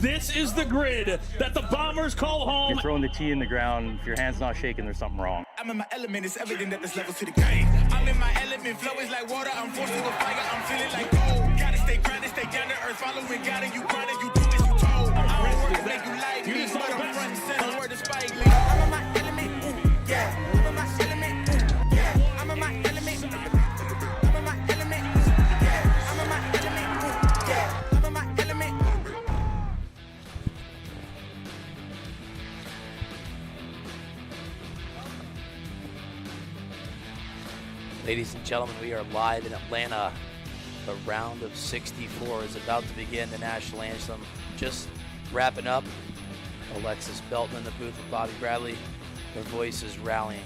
This is the grid that the Bombers call home. You're throwing the tee in the ground. If your hand's not shaking, there's something wrong. I'm in my element. It's evident that there's levels to the game. I'm in my element. Flow is like water. I'm forced to a fire. I'm feeling like gold. Gotta stay grounded, stay down to earth. Following God and you grinding, you do as you told. I don't work to make you like me, but I'm front and center. Word to Spike Lee. I'm in my element. Yeah. I'm in my element. Yeah. I'm in my element. I'm in my element. Yeah. I'm in my element. Yeah. I'm in my element. Ladies and gentlemen, we are live in Atlanta. The round of 64 is about to begin. The national anthem just wrapping up. Alexis Belton in the booth with Bobby Bradley. Their voice is rallying.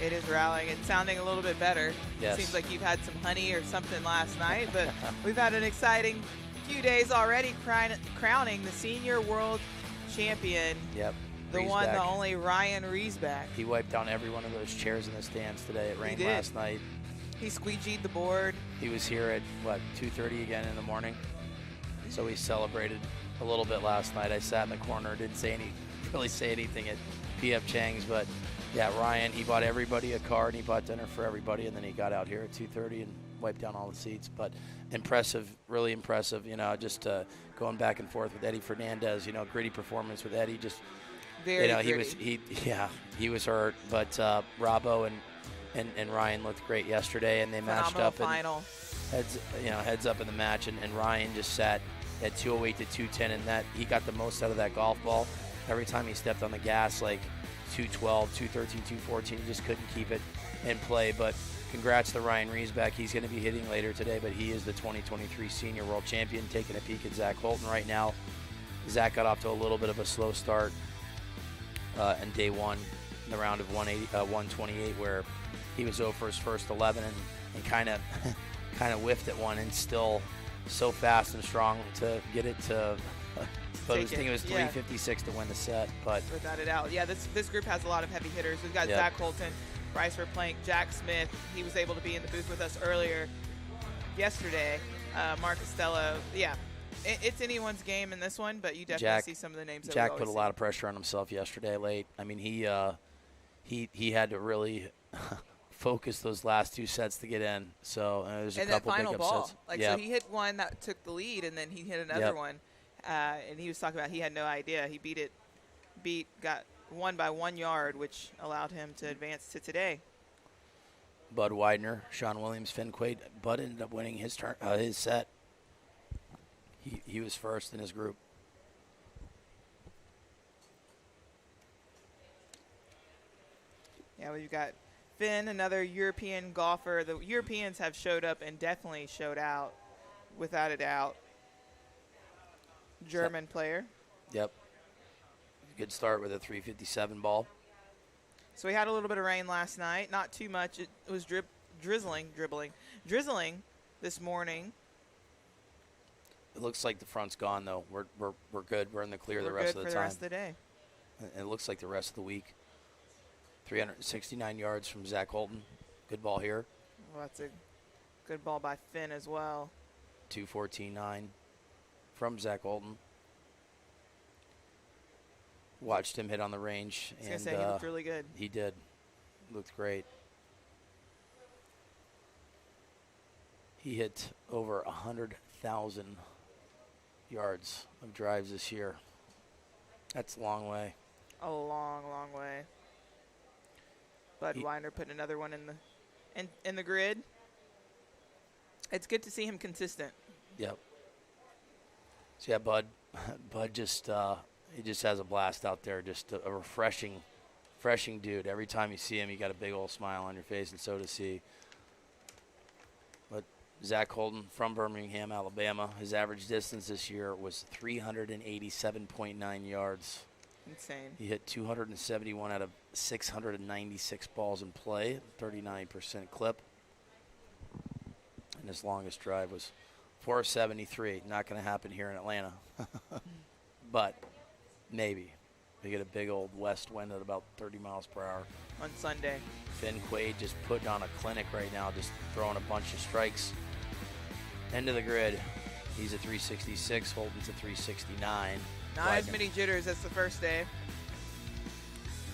It is rallying. It's sounding a little bit better. Yes. Seems like you've had some honey or something last night, but we've had an exciting few days already crowning the senior world champion. Yep. The one, the only Ryan Riesbeck. He wiped down every one of those chairs in the stands today. It rained last night. He squeegeed the board. He was here at, 2:30 again in the morning. So we celebrated a little bit last night. I sat in the corner, didn't really say anything at P.F. Chang's, but yeah, Ryan, he bought everybody a card, and he bought dinner for everybody, and then he got out here at 2:30 and wiped down all the seats. But impressive, really impressive, just going back and forth with Eddie Fernandez, gritty performance with Eddie, just very gritty. he was hurt, but Robbo and Ryan looked great yesterday, and they matched up final. And heads up in the match, and Ryan just sat at 208 to 210, and that he got the most out of that golf ball. Every time he stepped on the gas, like 212, 213, 214, he just couldn't keep it in play. But congrats to Ryan Riesbeck. He's going to be hitting later today, but he is the 2023 Senior World Champion. Taking a peek at Zach Holton right now. Zach got off to a little bit of a slow start in day one in the round of 128, where he was 0 for his first 11 and kind of whiffed at one, and still so fast and strong to get it to. But I think it was 356 to win the set. But without a doubt, yeah. This group has a lot of heavy hitters. We've got Zach Holton, Bryce Verplank, Jack Smith. He was able to be in the booth with us yesterday. Mark Costello. Yeah, it's anyone's game in this one, but you definitely see some of the names. Jack put a lot of pressure on himself yesterday late. I mean, he had to really focus those last two sets to get in. So there's a couple big upsets. So he hit one that took the lead, and then he hit another one. And he was talking about he had no idea. He got won by 1 yard, which allowed him to advance to today. Bud Widener, Sean Williams, Finn Quaid. Bud ended up winning his set. He was first in his group. Yeah, we've got Finn, another European golfer. The Europeans have showed up and definitely showed out, without a doubt. German player. Yep. Good start with a 357 ball. So we had a little bit of rain last night. Not too much. It was drizzling this morning. It looks like the front's gone, though. We're good. We're in the clear the rest of the time. We're good for the rest of the day. And it looks like the rest of the week. 369 yards from Zach Holton. Good ball here. Well, that's a good ball by Finn as well. 214.9 from Zach Holton. Watched him hit on the range. I was going to say, he looked really good. He did. Looked great. He hit over 100,000 yards of drives this year. That's a long way. A long, long way. Bud Widener putting another one in the grid. It's good to see him consistent. Yep. So yeah, Bud just he just has a blast out there. Just a refreshing dude. Every time you see him, you got a big old smile on your face, and so does he. But Zach Holton from Birmingham, Alabama. His average distance this year was 387.9 yards. Insane. He hit 271 out of 696 balls in play, 39% clip. And his longest drive was 473. Not going to happen here in Atlanta. But maybe. We get a big old west wind at about 30 miles per hour. On Sunday. Finn Quaid just putting on a clinic right now, just throwing a bunch of strikes into the grid. He's a 366. Holden's a 369. Not as many jitters as the first day.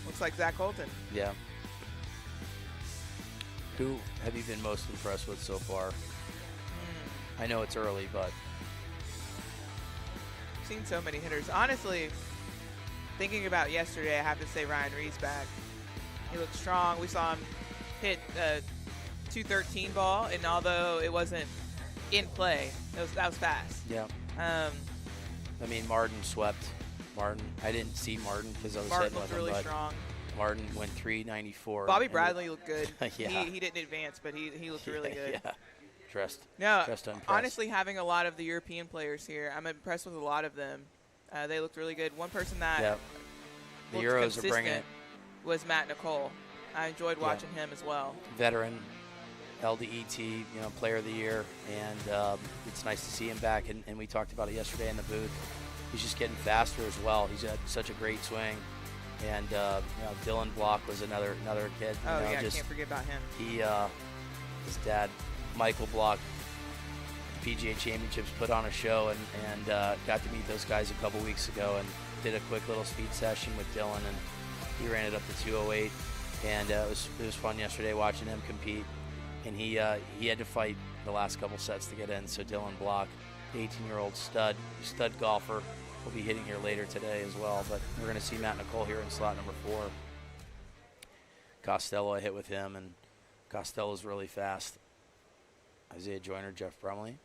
Looks like Zach Holton. Yeah. Who have you been most impressed with so far? I know it's early, but I've seen so many hitters. Honestly, thinking about yesterday, I have to say Ryan Riesback. He looked strong. We saw him hit a 213 ball, and although it wasn't in play, that was fast. Yeah. I mean, Martin swept. I didn't see Martin because I was Martin hitting with looked him, really but strong. Martin went 394. Bobby Bradley looked good. Yeah. He didn't advance, but he looked really good. Yeah. Dressed unimpressed. Honestly, having a lot of the European players here, I'm impressed with a lot of them. They looked really good. One person that the looked Euros are bringing it. Was Matt Nicole. I enjoyed watching him as well. Veteran, LDET, Player of the Year, and it's nice to see him back. And we talked about it yesterday in the booth. He's just getting faster as well. He's got such a great swing. And Dylan Block was another kid. Oh yeah, can't forget about him. He, his dad, Michael Block, PGA Championships, put on a show and got to meet those guys a couple weeks ago and did a quick little speed session with Dylan, and he ran it up to 208. And it was fun yesterday watching him compete. And he had to fight the last couple sets to get in. So Dylan Block, 18-year-old stud golfer, will be hitting here later today as well. But we're going to see Matt Nicole here in slot number 4. Costello, I hit with him, and Costello's really fast. Isaiah Joyner, Jeff Brumley.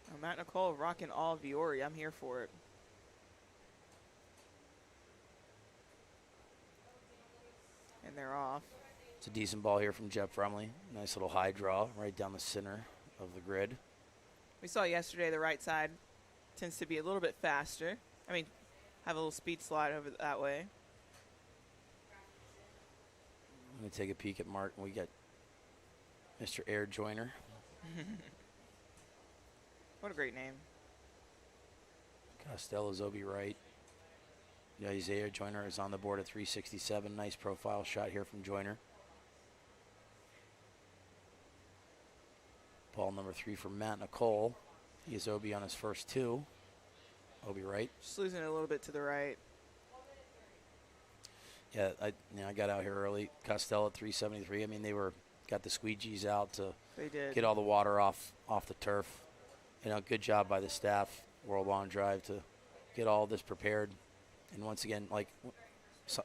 Oh, Matt Nicole rocking all Viore. I'm here for it. And they're off. It's a decent ball here from Jeff Brumley. Nice little high draw right down the center of the grid. We saw yesterday the right side tends to be a little bit faster. I mean, have a little speed slide over that way. I'm going to take a peek at Martin. We got Mr. Air Joyner. What a great name. Costello's Obi Wright. Yeah, Isaiah Joyner is on the board at 367. Nice profile shot here from Joyner. Ball number 3 for Matt Nicole. He is Obi on his first 2. Obi Wright. Just losing it a little bit to the right. Yeah, I got out here early. Costello at 373. I mean, they got the squeegees out to get all the water off the turf. Good job by the staff, World Long Drive, to get all this prepared. And once again,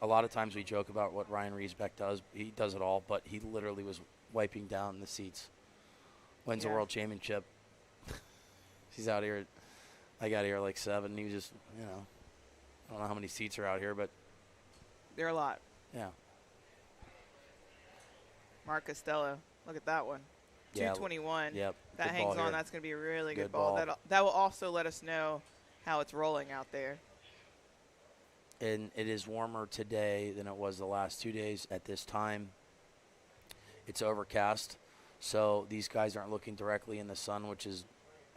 a lot of times we joke about what Ryan Riesbeck does. He does it all, but he literally was wiping down the seats. Wins a world championship. He's out here. I got here like 7. He was just, I don't know how many seats are out here, but there are a lot. Yeah. Mark Costello. Look at that one. 221. Yep. That good hangs ball on. here. That's going to be a really good ball. That will also let us know how it's rolling out there. And it is warmer today than it was the last 2 days at this time. It's overcast, so these guys aren't looking directly in the sun, which is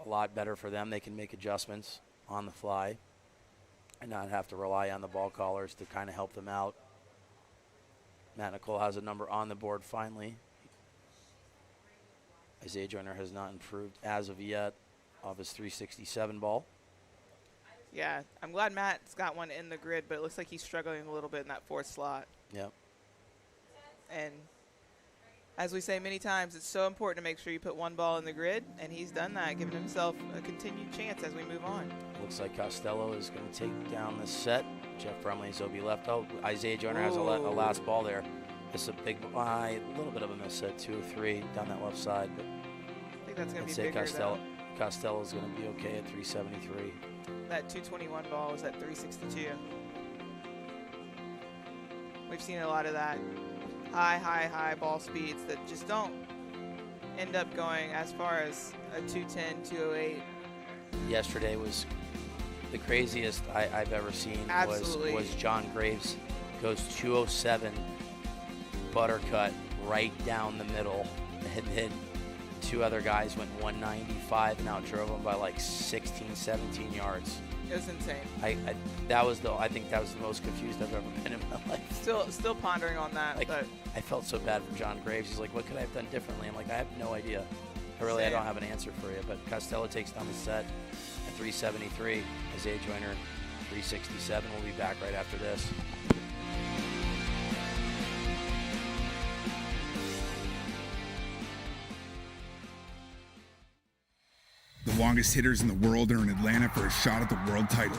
a lot better for them. They can make adjustments on the fly and not have to rely on the ball callers to kind of help them out. Matt Nicole has a number on the board finally. Isaiah Joyner has not improved as of yet of his 367 ball. Yeah, I'm glad Matt's got one in the grid, but it looks like he's struggling a little bit in that 4th slot. Yep. And as we say many times, it's so important to make sure you put one ball in the grid, and he's done that, giving himself a continued chance as we move on. Looks like Costello is going to take down this set. Jeff Brumley's Obi left out. Isaiah Joyner has a last ball there. It's a big, a little bit of a miss at 2-3 down that left side. But I think that's going to be bigger, Costello's going to be okay at 373. That 221 ball was at 362. We've seen a lot of that high ball speeds that just don't end up going as far as a 210, 208. Yesterday was the craziest I've ever seen. Absolutely. Was John Graves goes 207 buttercut right down the middle, and then 2 other guys went 195 and outdrove him by like 16, 17 yards. It was insane. I think that was the most confused I've ever been in my life. Still pondering on that. Like, I felt so bad for John Graves. He's like, what could I have done differently? I'm like, I have no idea. I don't have an answer for you, but Costello takes down the set at 373. Isaiah Joyner, 367. We'll be back right after this. The longest hitters in the world are in Atlanta for a shot at the world title.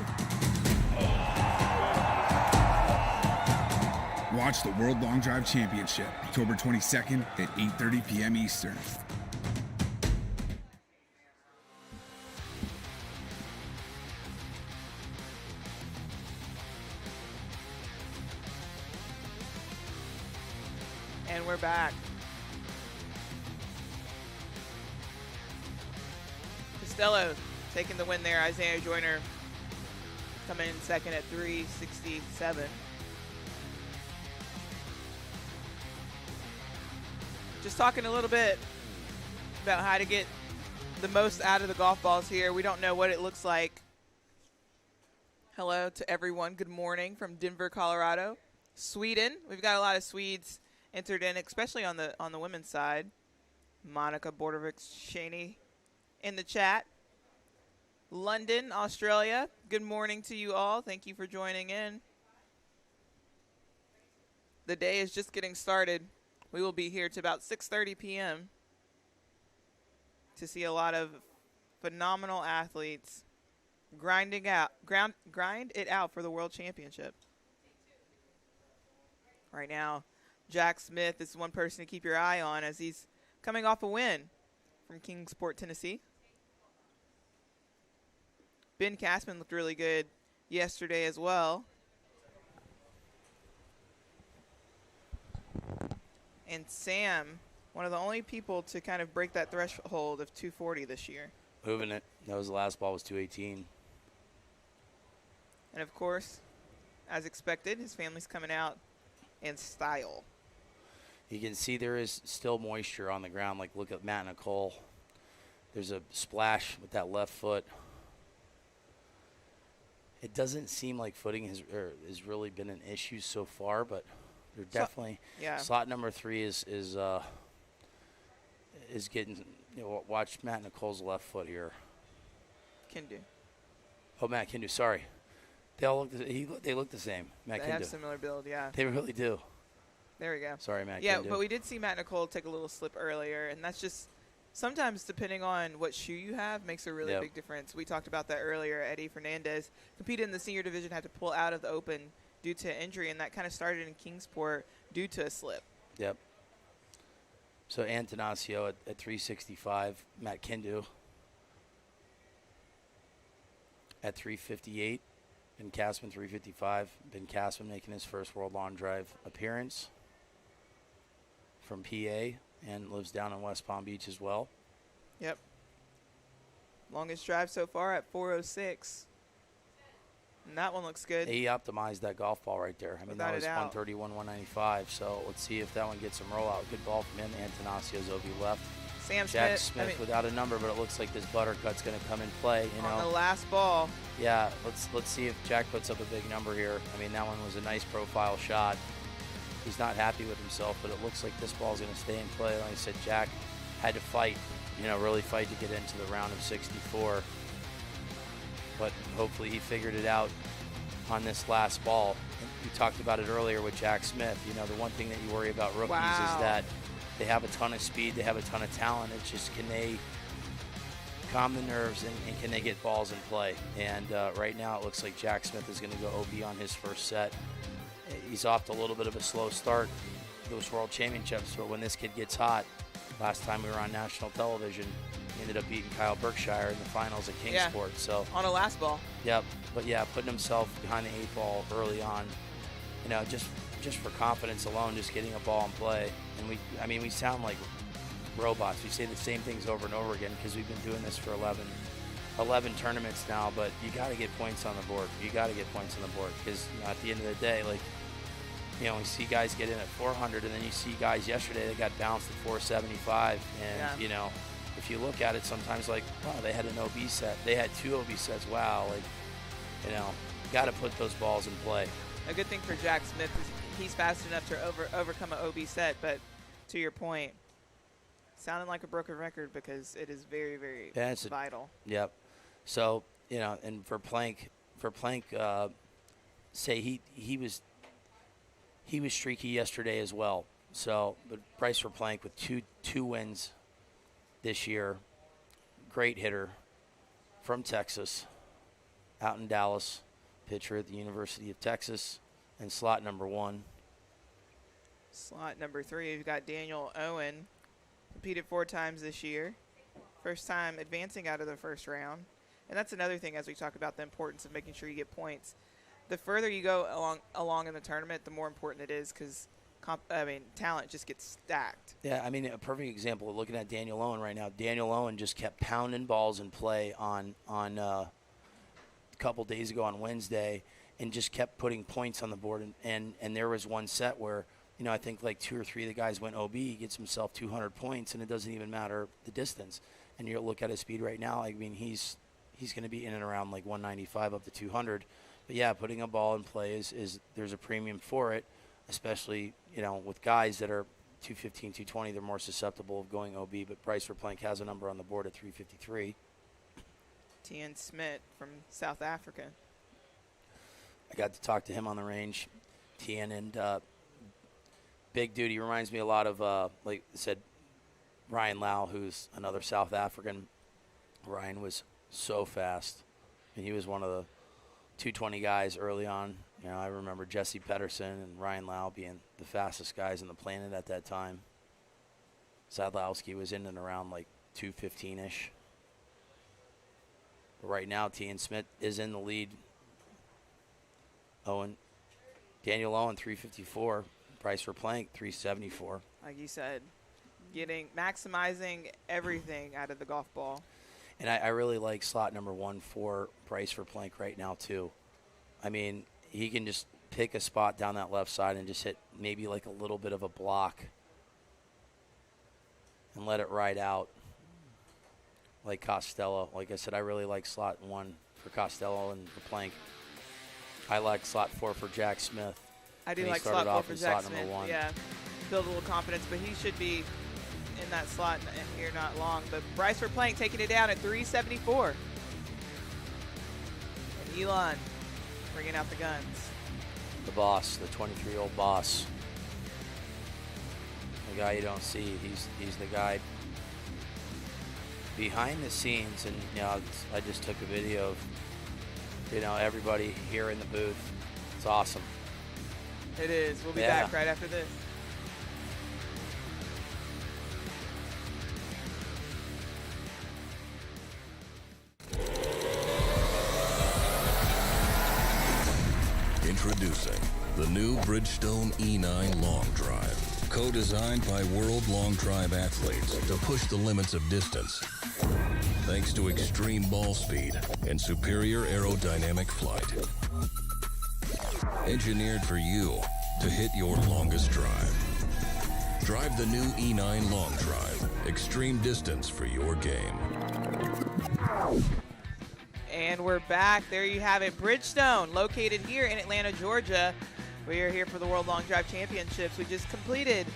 Watch the World Long Drive Championship, October 22nd at 8:30 p.m. Eastern. And we're back. Costello taking the win there. Isaiah Joyner coming in second at 367. Just talking a little bit about how to get the most out of the golf balls here. We don't know what it looks like. Hello to everyone. Good morning from Denver, Colorado. Sweden. We've got a lot of Swedes entered in, especially on the women's side. Monica Bordovich-Cheney in the chat. London, Australia. Good morning to you all. Thank you for joining in. The day is just getting started. We will be here to about 6:30 p.m. to see a lot of phenomenal athletes grind it out for the World Championship. Right now, Jack Smith is one person to keep your eye on as he's coming off a win from Kingsport, Tennessee. Ben Cashman looked really good yesterday as well. And Sam, one of the only people to kind of break that threshold of 240 this year. Moving it. That was the last ball was 218. And, of course, as expected, his family's coming out in style. You can see there is still moisture on the ground. Like, look at Matt Nicole. There's a splash with that left foot. It doesn't seem like footing has really been an issue so far, but they're definitely slot number 3 is getting. Watch Matt Nicole's left foot here. Kindu. Oh, Matt Kindu. Sorry, they all look. They look the same. Matt Kindu. They have similar build, yeah. They really do. There we go. Sorry, Matt. Yeah, Kindu. but we did see Matt Nicole take a little slip earlier, and that's just sometimes depending on what shoe you have makes a really big difference. We talked about that earlier. Eddie Fernandez competed in the senior division, had to pull out of the Open due to injury, and that kind of started in Kingsport due to a slip. Yep. So Antanasio at 365, Matt Kindu at 358, Ben Cashman 355. Ben Cashman making his first World Long Drive appearance from PA and lives down in West Palm Beach as well. Yep. Longest drive so far at 406. And that one looks good. He optimized that golf ball right there. I mean, that was 131, 195. So let's see if that one gets some rollout. Good ball from him. Antanasio's over left. Jack Smith without a number, but it looks like this buttercut's going to come in play. On the last ball. Yeah, let's see if Jack puts up a big number here. I mean, that one was a nice profile shot. He's not happy with himself, but it looks like this ball's going to stay in play. Like I said, Jack had to fight, really fight to get into the round of 64. But hopefully he figured it out on this last ball. We talked about it earlier with Jack Smith. The one thing that you worry about rookies is that they have a ton of speed, they have a ton of talent. It's just, can they calm the nerves and can they get balls in play? And right now it looks like Jack Smith is going to go OB on his first set. He's off to a little bit of a slow start, those World Championships, but when this kid gets hot, last time we were on national television, he ended up beating Kyle Berkshire in the finals at Kingsport. Yeah, so on a last ball. Yep, but putting himself behind the 8 ball early on, just for confidence alone, just getting a ball in play. And we sound like robots. We say the same things over and over again because we've been doing this for 11 tournaments now, but you got to get points on the board. You got to get points on the board because at the end of the day, we see guys get in at 400, and then you see guys yesterday that got bounced at 475, and if you look at it, sometimes wow, they had an OB set, they had 2 OB sets. Wow, got to put those balls in play. A good thing for Jack Smith is he's fast enough to overcome an OB set, but to your point, Sounding like a broken record because it is very, very vital. Yep. So, and for Plank, say he was streaky yesterday as well. So, but Bryce Verplank with two wins this year. Great hitter from Texas, out in Dallas, pitcher at the University of Texas, and slot number 1. Slot number 3, you've got Daniel Owen, competed 4 times this year. First time advancing out of the first round. And that's another thing as we talk about the importance of making sure you get points. The further you go along in the tournament, the more important it is because talent just gets stacked. Yeah, I mean, a perfect example of looking at Daniel Owen right now. Daniel Owen just kept pounding balls in play on a couple days ago on Wednesday and just kept putting points on the board. And there was one set where, I think like 2 or 3 of the guys went OB. He gets himself 200 points, and it doesn't even matter the distance. And you look at his speed right now, I mean, he's going to be in and around like 195 up to 200. But, yeah, putting a ball in play is there's a premium for it, especially, with guys that are 215, 220, they're more susceptible of going OB. But Bryce Verplank has a number on the board at 353. Tien Smith from South Africa. I got to talk to him on the range. Tien, and big dude. He reminds me a lot of, like I said, Ryan Lau, who's another South African. Ryan was so fast, and he was one of the 220 guys early on. I remember Jesse Pedersen and Ryan Lau being the fastest guys on the planet at that time. Sadlowski was in and around like 215-ish. But right now, Tien Smith is in the lead. Daniel Owen, 354. Bryce Verplank, 374. Like you said, maximizing everything out of the golf ball. And I really like slot number 1 for Bryce Verplank right now, too. I mean, he can just pick a spot down that left side and just hit maybe like a little bit of a block and let it ride out like Costello. Like I said, I really like slot 1 for Costello and Verplank. I like slot 4 for Jack Smith. I do like slot 4 for Jack Smith. Yeah, build a little confidence, but he should be in that slot here not long. But Bryce Verplank taking it down at 374. And Elon bringing out the guns. The boss, the 23-year-old boss. The guy you don't see. He's the guy behind the scenes. And I just took a video of everybody here in the booth. It's awesome. It is. We'll be back right after this. Introducing the new Bridgestone E9 Long Drive. Co-designed by World Long Drive athletes to push the limits of distance. Thanks to extreme ball speed and superior aerodynamic flight. Engineered for you to hit your longest drive. Drive the new E9 Long Drive. Extreme distance for your game. And we're back. There you have it. Bridgestone, located here in Atlanta, Georgia. We are here for the World Long Drive Championships. We just completed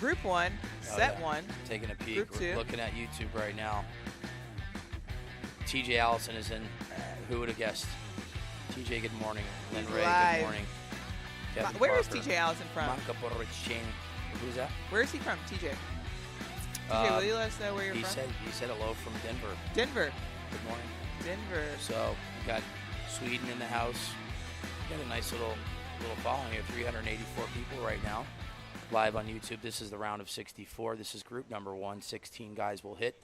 Group 1, Set 1. Taking a peek. Group 2. We're looking at YouTube right now. TJ Allison is in. Who would have guessed? TJ, good morning. Lynn Ray, good morning. Kevin Where Parker. is TJ Allison from? Monica Borricini. Who's that? Where is he from, TJ? TJ, will you let us know where you're from? He said hello from Denver. Denver. Good morning. Denver. So we got Sweden in the house. We got a nice little following here. 384 people right now live on YouTube. This is the round of 64. This is group number 1. 16 guys will hit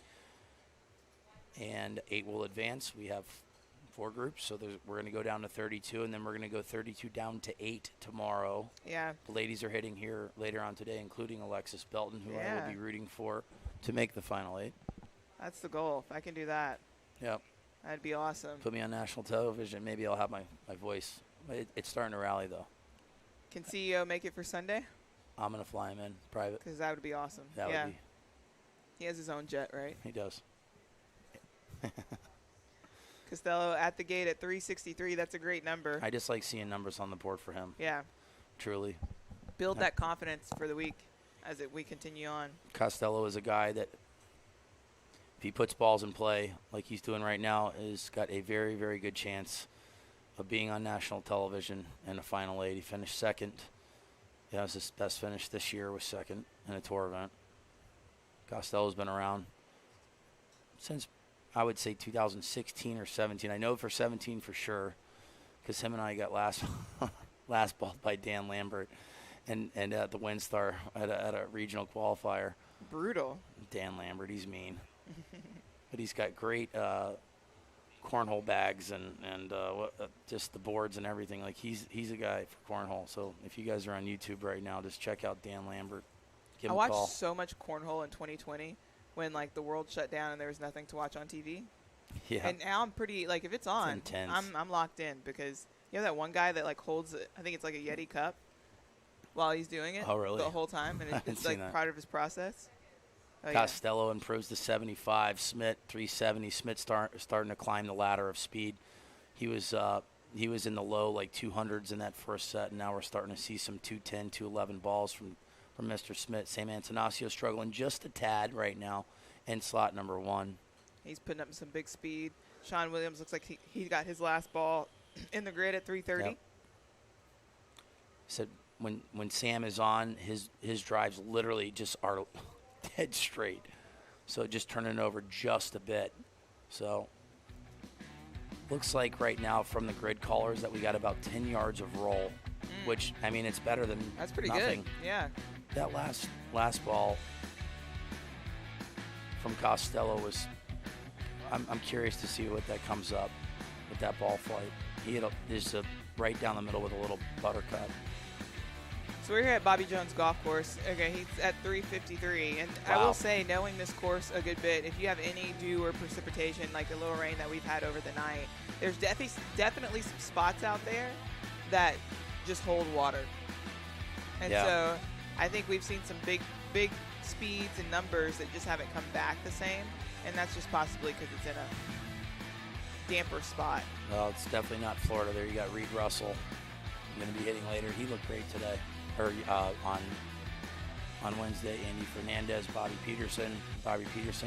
and 8 will advance. We have 4 groups, so we're going to go down to 32, and then we're going to go 32 down to 8 tomorrow. Yeah. The ladies are hitting here later on today, including Alexis Belton, who I will be rooting for to make the final 8. That's the goal. If I can do that. Yep. That'd be awesome. Put me on national television. Maybe I'll have my voice. It's starting to rally, though. Can CEO make it for Sunday? I'm going to fly him in private. Because that would be awesome. That would be. He has his own jet, right? He does. Costello at the gate at 363. That's a great number. I just like seeing numbers on the board for him. Yeah. Truly. Build that confidence for the week. as we continue on. Costello is a guy that, if he puts balls in play like he's doing right now, has got a very, very good chance of being on national television in a Final 8. He finished second. Yeah, it was his best finish this year, was second in a tour event. Costello's been around since, I would say, 2016 or 17. I know for 17 for sure, because him and I got last balled by Dan Lambert and at the WinStar at a regional qualifier. Brutal. Dan Lambert, he's mean. But he's got great cornhole bags and just the boards and everything. Like, he's a guy for cornhole. So if you guys are on YouTube right now, just check out Dan Lambert. Give him a call. I watched so much cornhole in 2020 when, like, the world shut down and there was nothing to watch on TV. Yeah. And now I'm pretty, like, if it's on, intense. I'm locked in, because you have that one guy that, like, holds, I think it's like a Yeti cup while he's doing it. Oh, really? The whole time, and it's like part of his process. Oh, Costello improves to 75. Smith 370. Smith starting to climb the ladder of speed. He was in the low like 200s in that first set, and now we're starting to see some 210, 211 balls from Mr. Smith. Sam Antonaccio struggling just a tad right now in slot number 1. He's putting up some big speed. Sean Williams looks like he got his last ball in the grid at 330. Yep. Said when Sam is on, his drives literally just are dead straight. So just turning it over just a bit. So looks like right now from the grid callers that we got about 10 yards of roll, which, I mean, it's better than That's pretty nothing. good. Yeah. That last ball from Costello was, I'm curious to see what that comes up with that ball flight. He hit this right down the middle with a little buttercut. So we're here at Bobby Jones Golf Course. Okay, he's at 353. And Wow. I will say, knowing this course a good bit, if you have any dew or precipitation, like the little rain that we've had over the night, there's definitely some spots out there that just hold water. And so I think we've seen some big speeds and numbers that just haven't come back the same. And that's just possibly because it's in a damper spot. Well, it's definitely not Florida. There you got Reed Russell going to be hitting later. He looked great today, or on Wednesday. Andy Fernandez, Bobby Peterson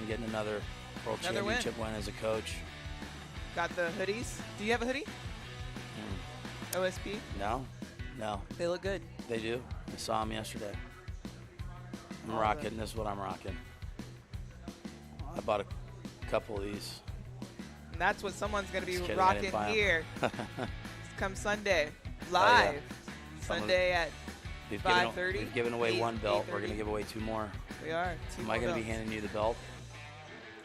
getting another World Championship win as a coach. Got the hoodies. Do you have a hoodie? OSP? No. They look good. They do. I saw them yesterday. I'm rocking. This is what I'm rocking. I bought a couple of these. And that's what someone's going to be Just kidding, rocking here. Come Sunday. Live. Sunday at 5:30. We've given away one belt. We're going to give away 2 more. We are. Am I going to be handing you the belt?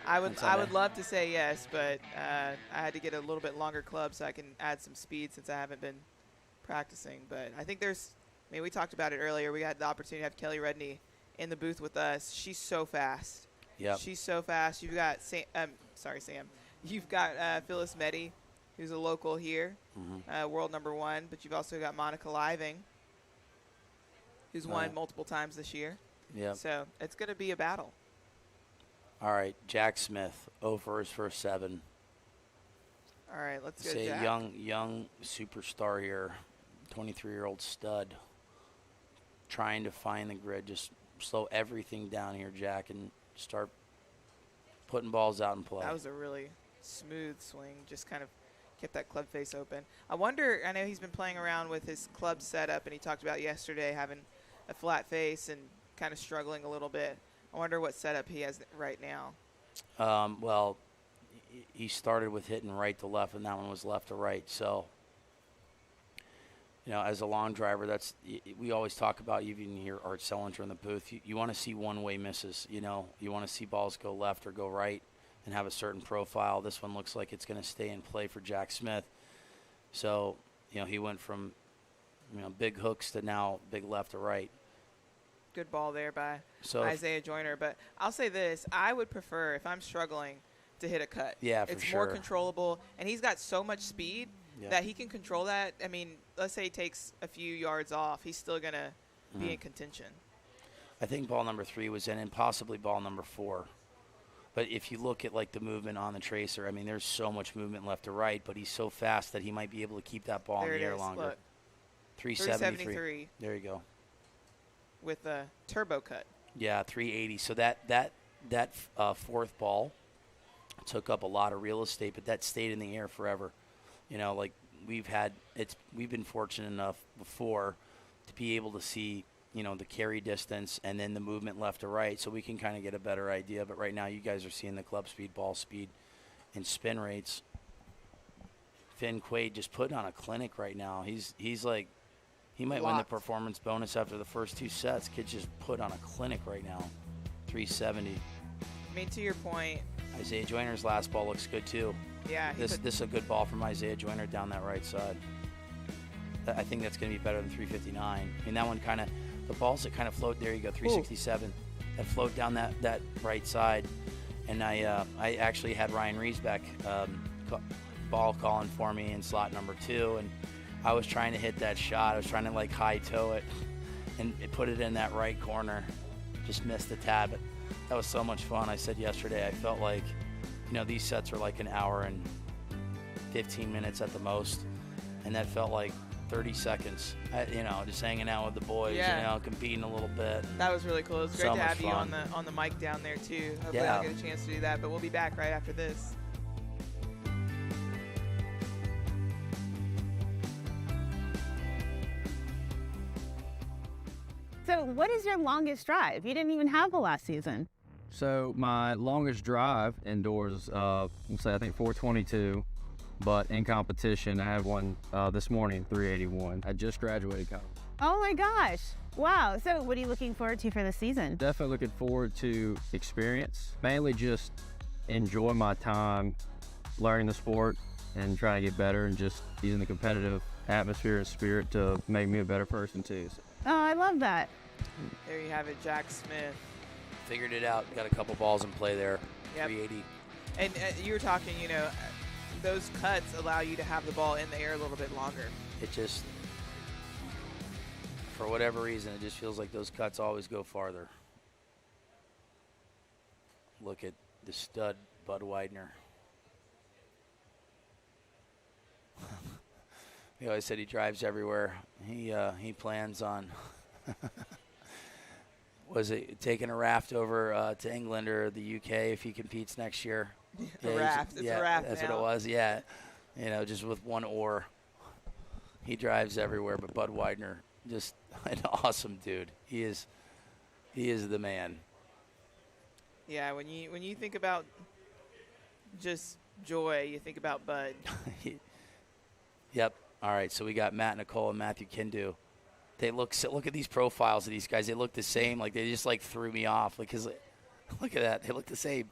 I would love to say yes, but I had to get a little bit longer club so I can add some speed since I haven't been practicing. But I think we talked about it earlier. We had the opportunity to have Kelly Redney in the booth with us. She's so fast. Yeah. She's so fast. You've got Sam. You've got Phyllis Meddy, who's a local here, world number 1. But you've also got Monica Living, who's won multiple times this year. Yeah. So it's going to be a battle. All right, Jack Smith, 0 for his first 7. All right, let's go, Say Jack. young superstar here, 23-year-old stud, trying to find the grid. Just slow everything down here, Jack, and start putting balls out in play. That was a really smooth swing. Just kind of kept that club face open. I wonder, I know he's been playing around with his club setup, and he talked about yesterday having a flat face and kind of struggling a little bit. I wonder what setup he has right now. Well, he started with hitting right to left, and that one was left to right. So, as a long driver, we always talk about, even hear Art Sellinger in the booth, you want to see one-way misses. You want to see balls go left or go right and have a certain profile. This one looks like it's going to stay in play for Jack Smith. So, he went from, big hooks to now big left to right. Good ball there by Isaiah Joyner. But I'll say this. I would prefer, if I'm struggling, to hit a cut. Yeah, for it's sure. More controllable. And he's got so much speed that he can control that. I mean, let's say he takes a few yards off. He's still going to be in contention. I think ball number 3 was in, and possibly ball number 4. But if you look at, like, the movement on the tracer, I mean, there's so much movement left to right, but he's so fast that he might be able to keep that ball in the air longer. Look. 373. 373. There you go. with a turbo cut. Yeah, 380. So that fourth ball took up a lot of real estate, but that stayed in the air forever. You know, like we've been fortunate enough before to be able to see, you know, the carry distance and then the movement left to right, so we can kind of get a better idea. But right now, you guys are seeing the club speed, ball speed, and spin rates. Finn Quaid just putting on a clinic right now. He's like, he might win the performance bonus after the first 2 sets. Kid's just put on a clinic right now. 370. I mean, to your point, Isaiah Joyner's last ball looks good too. Yeah. This is a good ball from Isaiah Joyner down that right side. I think that's going to be better than 359. I mean, that one kind of, the balls that kind of float there, you go 367. Ooh. That float down that right side. And I actually had Ryan Riesbeck ball calling for me in slot number 2, and I was trying to hit that shot. I was trying to like high toe it and put it in that right corner. Just missed the tab. But that was so much fun. I said yesterday, I felt like, you know, these sets are like an hour and 15 minutes at the most, and that felt like 30 seconds. You know, just hanging out with the boys, you know, competing a little bit. That was really cool. It was great to have you on the mic down there too. Hopefully I'll get a chance to do that, but we'll be back right after this. So what is your longest drive? You didn't even have one last season. So my longest drive indoors, we'll say I think 422, but in competition I had one this morning, 381. I just graduated college. Oh my gosh. Wow. So what are you looking forward to for the season? Definitely looking forward to experience, mainly just enjoy my time learning the sport and trying to get better and just using the competitive atmosphere and spirit to make me a better person too. So. Oh, I love that. There you have it, Jack Smith. Figured it out. Got a couple balls in play there. Yep. 380. And you were talking, you know, those cuts allow you to have the ball in the air a little bit longer. It just, for whatever reason, it just feels like those cuts always go farther. Look at the stud, Bud Widener. He always said he drives everywhere. He plans on was it taking a raft over to England or the UK if he competes next year? A raft. It's a raft. That's now. what it was. Yeah, you know, just with one oar. He drives everywhere. But Bud Widener, just an awesome dude. He is the man. Yeah, when you think about just joy, you think about Bud. Yep. All right, so we got Matt Nicole and Matthew Kindu. They look at these profiles of these guys. They look the same. Like they just like threw me off. Like, 'cause look at that. They look the same,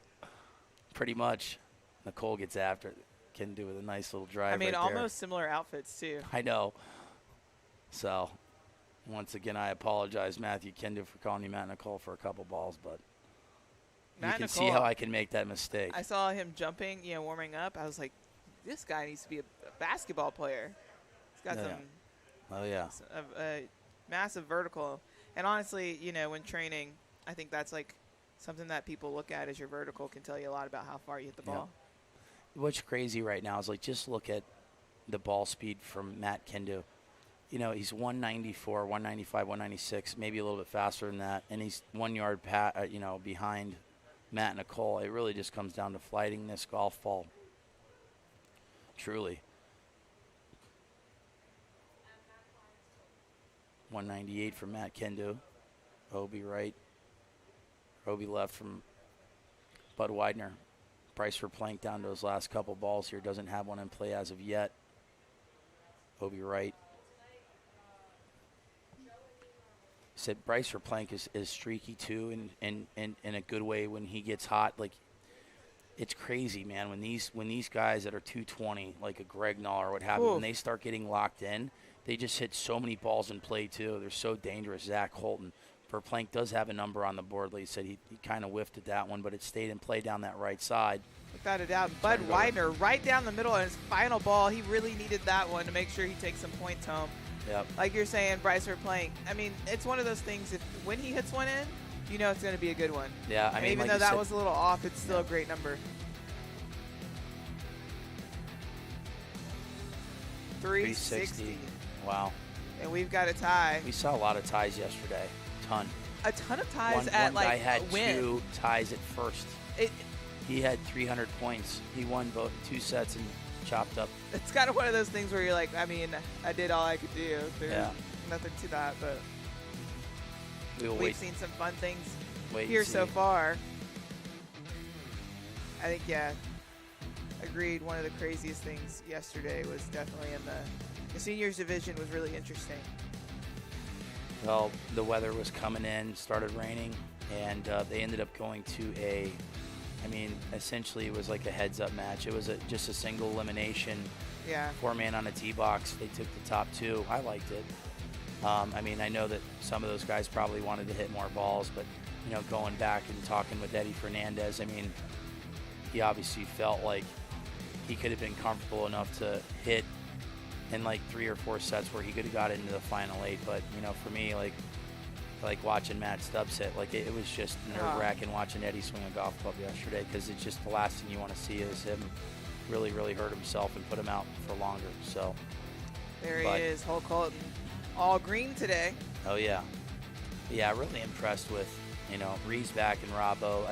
pretty much. Nicole gets after it. Kindu with a nice little drive. I mean, right almost similar outfits too. I know. So, once again, I apologize, Matthew Kindu, for calling you Matt Nicole for a couple balls, but you can see how I can make that mistake. I saw him jumping, you know, warming up. I was like, this guy needs to be a basketball player. He's got a massive vertical. And honestly, you know, when training, I think that's like something that people look at as your vertical can tell you a lot about how far you hit the ball. What's crazy right now is like just look at the ball speed from Matt Kindu. You know, he's 194, 195, 196, maybe a little bit faster than that, and he's 1 yard behind Matt Nicole. It really just comes down to flighting this golf ball. Truly. 198 from Matt Kindu. Obi right. Obi left from Bud Widener. Bryce Verplank down to his last couple balls here. Doesn't have one in play as of yet. Obi right. Said Bryce Verplank is streaky too, and in a good way when he gets hot. Like, it's crazy, man. When these guys that are 220, like a Greg Knoll or what have you, when they start getting locked in, they just hit so many balls in play too. They're so dangerous. Zach Holton. Verplank does have a number on the board. Like he said, he kind of whiffed at that one, but it stayed in play down that right side. Without a doubt. Bud Widener right down the middle on his final ball. He really needed that one to make sure he takes some points home. Yep. Like you're saying, Bryce Verplank. I mean, it's one of those things, when he hits one in, you know it's going to be a good one. Yeah, I mean, even like though that was a little off, it's still a great number. 360. Wow. And we've got a tie. We saw a lot of ties yesterday. ton. A ton of ties One at guy like had win. 2 ties at first. He had 300 points. He won both 2 sets and chopped up. It's kind of one of those things where you're like, I mean, I did all I could do. There's nothing to that, but we've seen some fun things here so far. I think, yeah, agreed. One of the craziest things yesterday was definitely in the seniors division was really interesting. Well, the weather was coming in, started raining, and they ended up going to essentially it was like a heads-up match. It was just a single elimination. Yeah. 4-man on a tee box. They took the top 2. I liked it. I know that some of those guys probably wanted to hit more balls, but, going back and talking with Eddie Fernandez, he obviously felt like he could have been comfortable enough to hit in like 3 or 4 sets where he could have got into the final 8. But, for me, like watching Matt Stubbs hit, like it was just nerve-wracking watching Eddie swing a golf club yesterday, because it's just the last thing you want to see is him really, really hurt himself and put him out for longer. So there he is, Hulk Holton, all green today. Oh yeah, really impressed with Riesback and Robbo.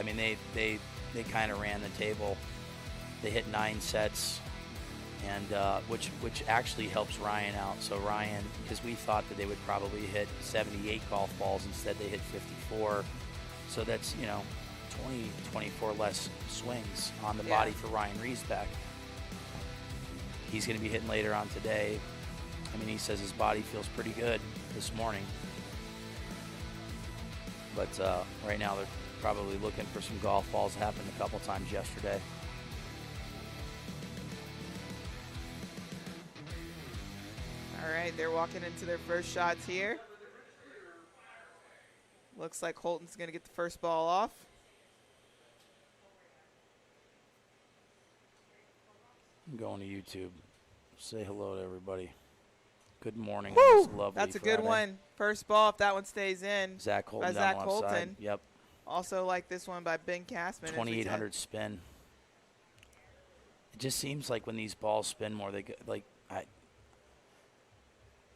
They kind of ran the table. They hit 9 sets, and which actually helps Ryan out. So Ryan, because we thought that they would probably hit 78 golf balls, instead they hit 54. So that's 24 less swings on the body for Ryan Riesback. He's going to be hitting later on today. He says his body feels pretty good this morning. But right now they're probably looking for some golf balls. Happened a couple times yesterday. All right, they're walking into their first shots here. Looks like Holton's going to get the first ball off. I'm going to YouTube. Say hello to everybody. Good morning. Woo! On this lovely That's a Friday. good one. First ball, if that one stays in. Zach Holton. By Zach Holton. Yep. Also like this one by Ben Cashman. 2,800 spin. It just seems like when these balls spin more, they go,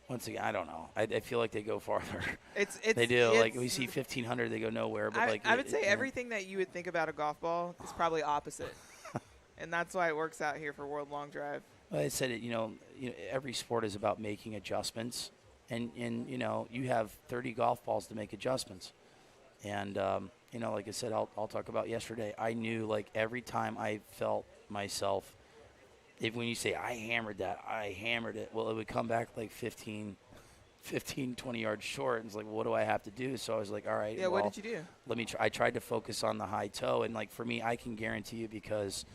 once again, I don't know. I feel like they go farther. They do. Like we see 1,500, they go nowhere. But I would say everything that you would think about a golf ball is probably opposite, and that's why it works out here for World Long Drive. Well, I said it. Every sport is about making adjustments, and you have 30 golf balls to make adjustments, and like I said, I'll talk about yesterday. I knew like every time I felt myself. When you say I hammered it, well, it would come back like 15, 20 yards short. And it's like, what do I have to do? So I was like, all right. Yeah, what did you do? Let me try. I tried to focus on the high toe. And, like, for me, I can guarantee you, because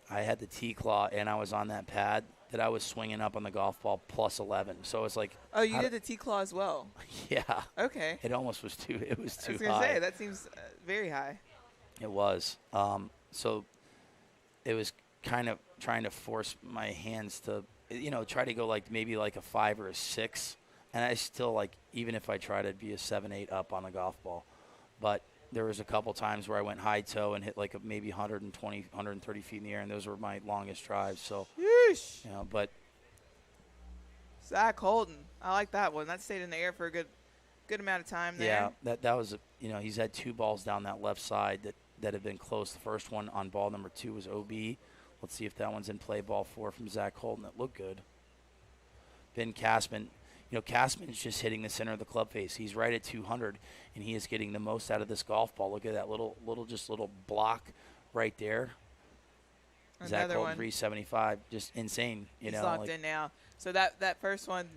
I had the T-claw and I was on that pad, that I was swinging up on the golf ball plus 11. So it's like. Oh, you did the T-claw as well? Yeah. Okay. It almost was too high. I was going to say, that seems very high. It was. So it was kind of trying to force my hands to, try to go like maybe like a 5 or a 6. And I still, like, even if I tried, I'd be a 7-8 up on the golf ball. But there was a couple times where I went high toe and hit like maybe 120, 130 feet in the air, and those were my longest drives. So, yeesh. But Zach Holton, I like that one. That stayed in the air for a good amount of time there. Yeah, that was, he's had 2 balls down that left side that have been close. The first one on ball number 2 was OB. Let's see if that one's in play. Ball 4 from Zach Holton. That looked good. Ben Cashman. Cashman's just hitting the center of the club face. He's right at 200, and he is getting the most out of this golf ball. Look at that little block right there. Another Zach Holton, one. 375. Just insane. He's locked in now. So that first one,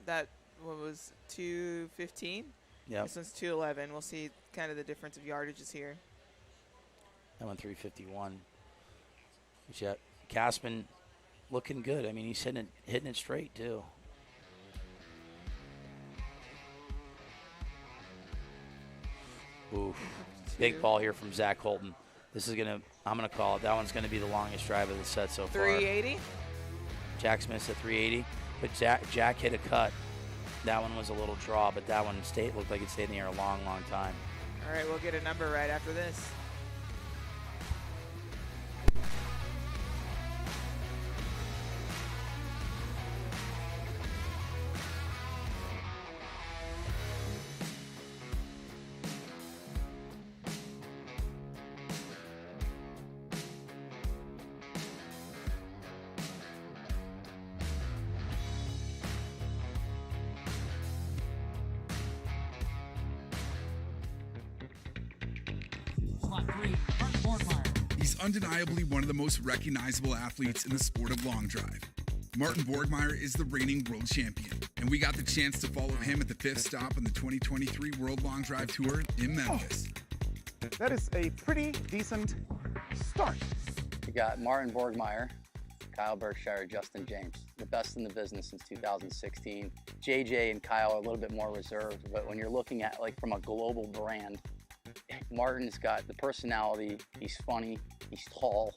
what was 215? Yeah. This one's 211. We'll see kind of the difference of yardages here. That one 351. But yeah, Cashman looking good. He's hitting it straight too. Oof. Big ball here from Zach Holton. I'm gonna call it. That one's gonna be the longest drive of the set so far. 380. Jack Smith's at 380, but Jack hit a cut. That one was a little draw, but that one looked like it stayed in the air a long, long time. All right, we'll get a number right after this. He's undeniably one of the most recognizable athletes in the sport of long drive. Martin Borgmeyer is the reigning world champion, and we got the chance to follow him at the 5th stop on the 2023 World Long Drive Tour in Memphis. That is a pretty decent start. We got Martin Borgmeyer, Kyle Berkshire, Justin James, the best in the business since 2016. JJ and Kyle are a little bit more reserved, but when you're looking at like from a global brand, Martin's got the personality, he's funny, he's tall,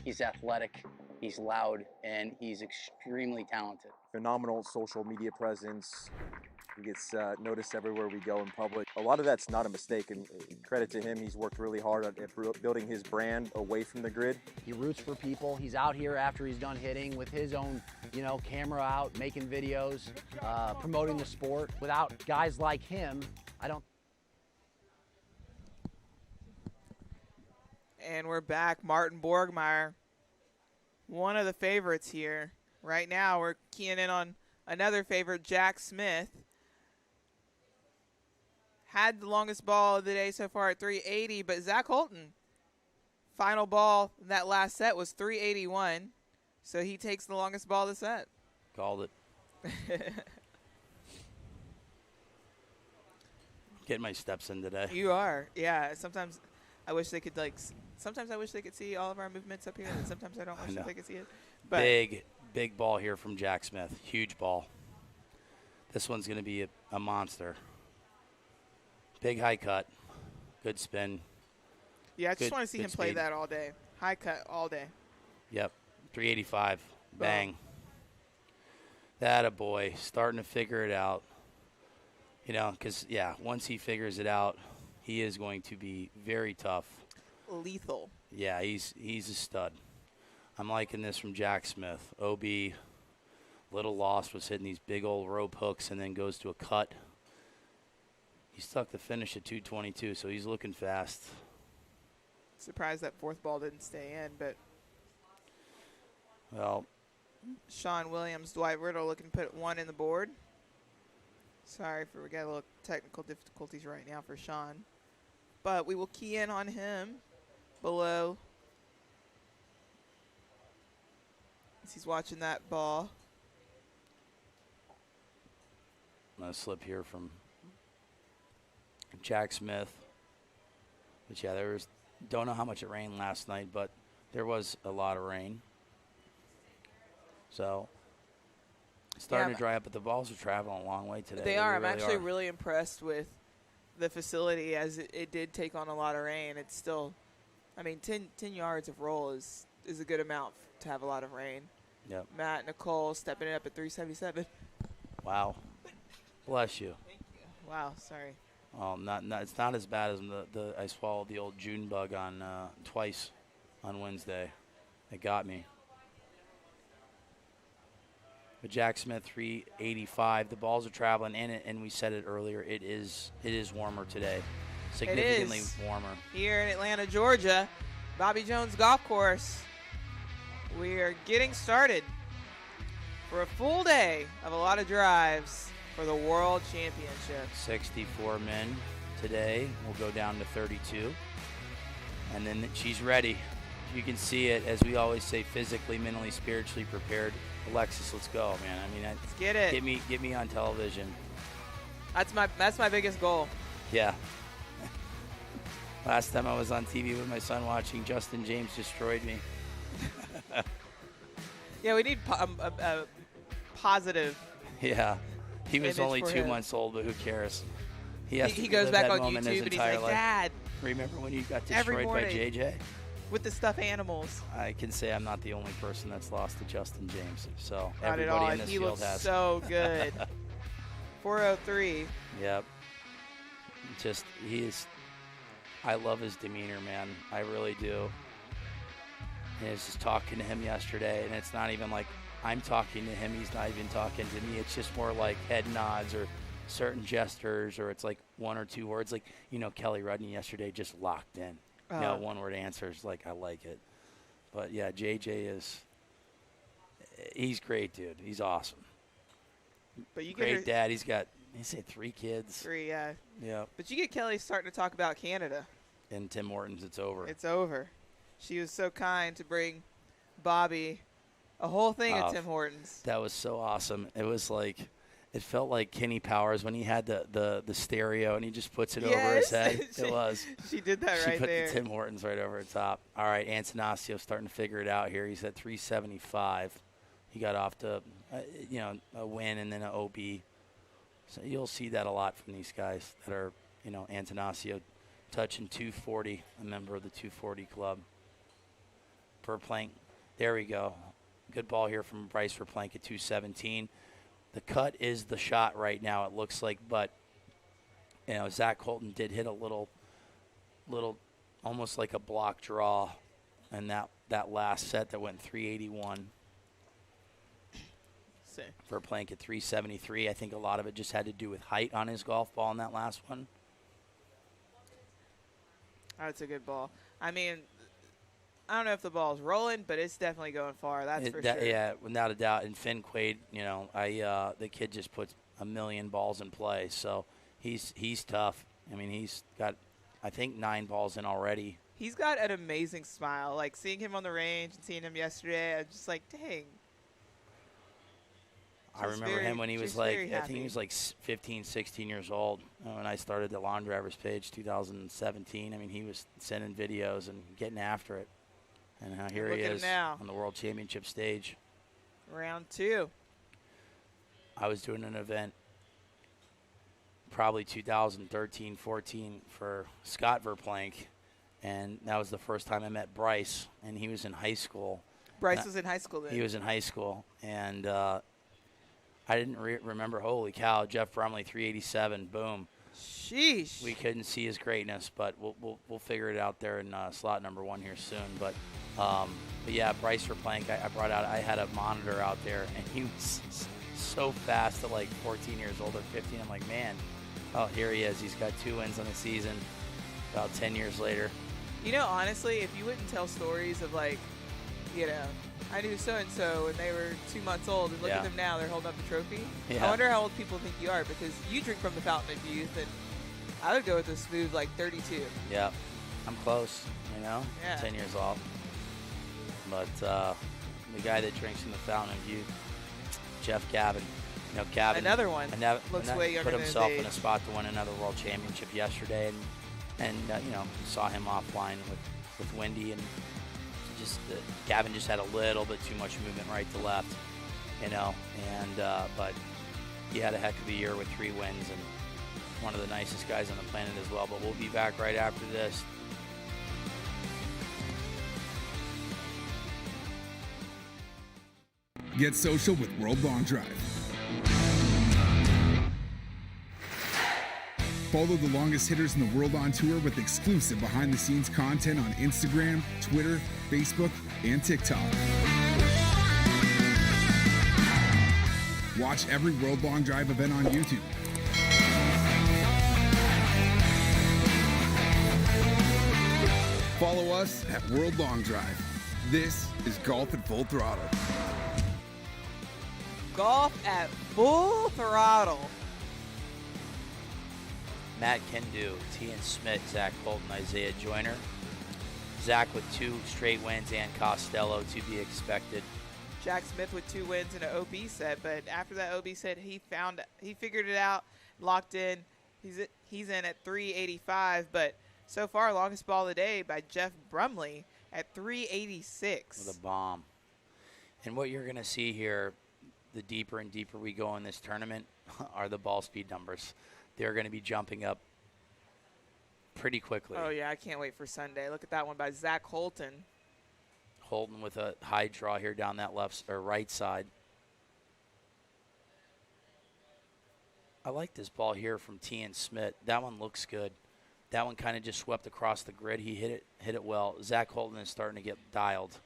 he's athletic, he's loud, and he's extremely talented. Phenomenal social media presence. He gets noticed everywhere we go in public. A lot of that's not a mistake, and credit to him, he's worked really hard at building his brand away from the grid. He roots for people. He's out here after he's done hitting with his own, camera out, making videos, promoting the sport. Without guys like him, I don't. And we're back. Martin Borgmeyer, one of the favorites here. Right now, we're keying in on another favorite, Jack Smith. Had the longest ball of the day so far at 380, but Zach Holton, final ball in that last set was 381, so he takes the longest ball of the set. Called it. Getting my steps in today. You are, yeah. Sometimes I wish they could sometimes I wish they could see all of our movements up here, and sometimes I don't wish that they could see it. But Big ball here from Jack Smith. Huge ball. This one's going to be a monster. Big high cut. Good spin. Yeah, I just want to see him play that all day. High cut all day. Yep. 385. Bang. That a boy. Starting to figure it out. Because, once he figures it out, he is going to be very tough. Lethal. Yeah, he's a stud. I'm liking this from Jack Smith. OB, little lost, was hitting these big old rope hooks and then goes to a cut. He stuck the finish at 222, so he's looking fast. Surprised that fourth ball didn't stay in, but. Well. Sean Williams, Dwight Riddle looking to put one in the board. Sorry we got a little technical difficulties right now for Sean. But we will key in on him below. As he's watching that ball. A slip here from Jack Smith. But yeah, don't know how much it rained last night, but there was a lot of rain. So it's starting to dry up, but the balls are traveling a long way today. They are. I'm actually really impressed with the facility as it did take on a lot of rain. It's still, 10 yards of roll is a good amount to have a lot of rain. Yep. Matt Nicole stepping it up at 377. Wow. Bless you. Thank you. Wow, sorry. Well, it's not as bad as I swallowed the old June bug on twice on Wednesday. It got me. But Jack Smith 385. The balls are traveling in it, and we said it earlier. It is warmer today, significantly warmer. Here in Atlanta, Georgia, Bobby Jones Golf Course. We are getting started for a full day of a lot of drives for the World Championship. 64 men today. We'll go down to 32. And then she's ready. You can see it, as we always say, physically, mentally, spiritually prepared. Alexis, let's go, man. Let's get it. Get me on television. That's my biggest goal. Yeah. Last time I was on TV with my son watching, Justin James destroyed me. Yeah, we need a positive. Yeah. He was only 2 months old, but who cares? He goes back on YouTube and he's like, life. Dad. Remember when you got destroyed by JJ? With the stuffed animals. I can say I'm not the only person that's lost to Justin James. So not everybody in this he field has. He looks so good. 403. Yep. I love his demeanor, man. I really do. And I was just talking to him yesterday, and it's not even like I'm talking to him. He's not even talking to me. It's just more like head nods or certain gestures, or it's like one or two words. Like, Kelly Rudney yesterday just locked in. One-word answers. Like, I like it. But, yeah, JJ he's great, dude. He's awesome. But you great dad. He's got, 3 kids. 3, yeah. Yeah. But you get Kelly starting to talk about Canada. And Tim Hortons, it's over. It's over. She was so kind to bring Bobby a whole thing of Tim Hortons. That was so awesome. It was like, it felt like Kenny Powers when he had the stereo and he just puts it over his head. It was. She did that she right put there. the Tim Hortons right over the top. All right, Antanasio starting to figure it out here. He's at 375. He got off to, a win and then an OB. So you'll see that a lot from these guys that are, Antanasio touching 240, a member of the 240 club. Verplank, there we go. Good ball here from Bryce Verplank at 217. The cut is the shot right now, it looks like, but, Zach Colton did hit a little, almost like a block draw in that last set that went 381. Verplank at 373. I think a lot of it just had to do with height on his golf ball in that last one. That's a good ball. I mean, I don't know if the ball's rolling, but it's definitely going far. That's for sure. Yeah, without a doubt. And Finn Quaid, the kid just puts a million balls in play, so he's tough. I mean, he's got, I think, 9 balls in already. He's got an amazing smile. Like, seeing him on the range and seeing him yesterday, I was just like, dang. I remember him when he was I think he was like 15, 16 years old when I started the Lawn Drivers page 2017. I mean, he was sending videos and getting after it. And now here he is on the World Championship stage. Round 2. I was doing an event probably 2013, 14 for Scott Verplank, and that was the first time I met Bryce, and he was in high school. Bryce was in high school then? He was in high school, and I didn't remember, holy cow, Jeff Brumley, 387, boom. Sheesh. We couldn't see his greatness, but we'll figure it out there in slot number 1 here soon. But yeah, Bryce Verplank, I brought out, I had a monitor out there, and he was so fast at like 14 years old or 15. I'm like, man, oh, here he is. He's got 2 wins on the season about 10 years later. Honestly, if you wouldn't tell stories of like, I knew so-and-so when they were 2 months old, and look at them now, they're holding up the trophy. Yeah. I wonder how old people think you are, because you drink from the fountain of youth, and I would go with a smooth, 32. Yeah, I'm close, Yeah. 10 years off. But the guy that drinks from the fountain of youth, Jeff Gavin. Gavin. Another one. Looks way younger put than his himself in age. a spot to win another world championship yesterday, and saw him offline with Wendy, and just Gavin just had a little bit too much movement right to left, but he had a heck of a year with 3 wins and one of the nicest guys on the planet as well. But we'll be back right after this. Get social with World Long Drive. Follow the longest hitters in the world on tour with exclusive behind-the-scenes content on Instagram, Twitter, Facebook, and TikTok. Watch every World Long Drive event on YouTube. Follow us at World Long Drive. This is Golf at Full Throttle. Golf at full throttle. Matt Kendu, Tian Smith, Zach Colton, Isaiah Joyner. Zach with 2 straight wins and Costello to be expected. Jack Smith with 2 wins in an OB set, but after that OB set, he figured it out, locked in. He's in at 385, but so far, longest ball of the day by Jeff Brumley at 386. With a bomb. And what you're going to see here, the deeper and deeper we go in this tournament, are the ball speed numbers. They're going to be jumping up pretty quickly. Oh, yeah, I can't wait for Sunday. Look at that one by Zach Holton. Holton with a high draw here down that left or right side. I like this ball here from Tian Smith. That one looks good. That one kind of just swept across the grid. He hit it well. Zach Holton is starting to get dialed.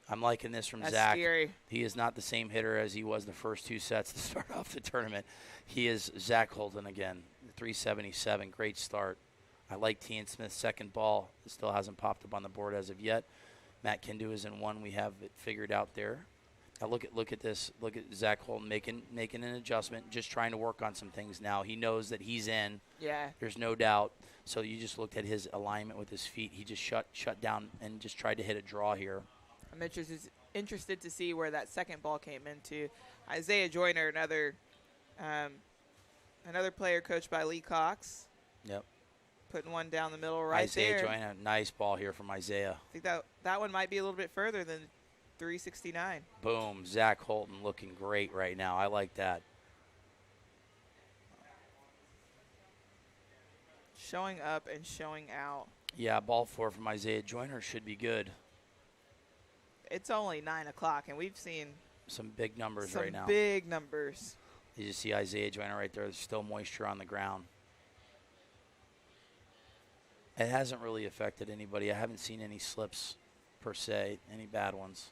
I'm liking this from That's Zach. Scary. He is not the same hitter as he was the first 2 sets to start off the tournament. He is Zach Holton again, 377. Great start. I like Tian Smith's second ball. It still hasn't popped up on the board as of yet. Matt Kendu is in 1. We have it figured out there. Now look at this. Look at Zach Holton making an adjustment, just trying to work on some things now. He knows that he's in. Yeah. There's no doubt. So you just looked at his alignment with his feet. He just shut down and just tried to hit a draw here. I'm interested to see where that second ball came into. Isaiah Joyner, another player coached by Lee Cox. Yep. Putting one down the middle right Isaiah there. Joyner, nice ball here from Isaiah. I think that one might be a little bit further than 369. Boom. Zach Holton looking great right now. I like that. Showing up and showing out. Yeah, ball 4 from Isaiah Joyner should be good. It's only 9 o'clock, and we've seen some big numbers right now. Some big numbers. You just see Isaiah Joyner right there. There's still moisture on the ground. It hasn't really affected anybody. I haven't seen any slips per se, any bad ones.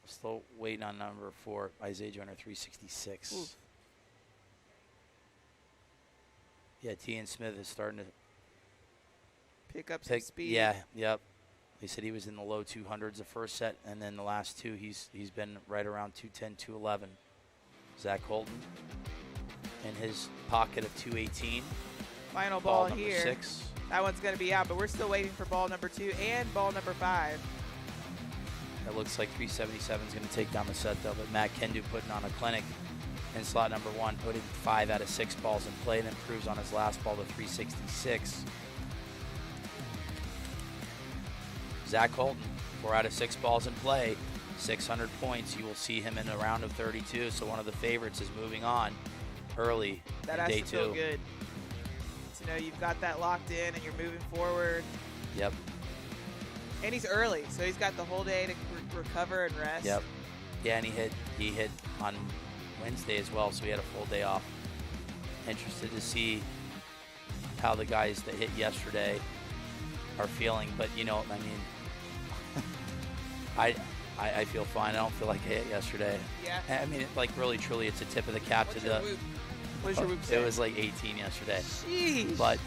Still waiting on number 4, Isaiah Joyner, 366. Ooh. Yeah, T.N. Smith is starting to pick up some speed. Yeah, yep. They said he was in the low 200s the first set, and then the last two he's been right around 210, 211. Zach Holton in his pocket of 218. Final ball number here. 6. That one's going to be out, but we're still waiting for ball number 2 and ball number 5. It looks like 377 is going to take down the set, though. But Matt Kendu putting on a clinic in slot number 1, putting 5 out of 6 balls in play, and improves on his last ball to 366. Zach Holton, 4 out of 6 balls in play, 600 points. You will see him in a round of 32. So one of the favorites is moving on early that in day 2. That has to feel good. You know, you've got that locked in, and you're moving forward. Yep. And he's early, so he's got the whole day to recover and rest. Yep. Yeah, and he hit on Wednesday as well, so he had a full day off. Interested to see how the guys that hit yesterday are feeling, but you know, I mean, I feel fine. I don't feel like I hit yesterday. Yeah. I mean, like really, truly, it's a tip of the cap to the. What is your whoop say? It was like 18 yesterday. Jeez. But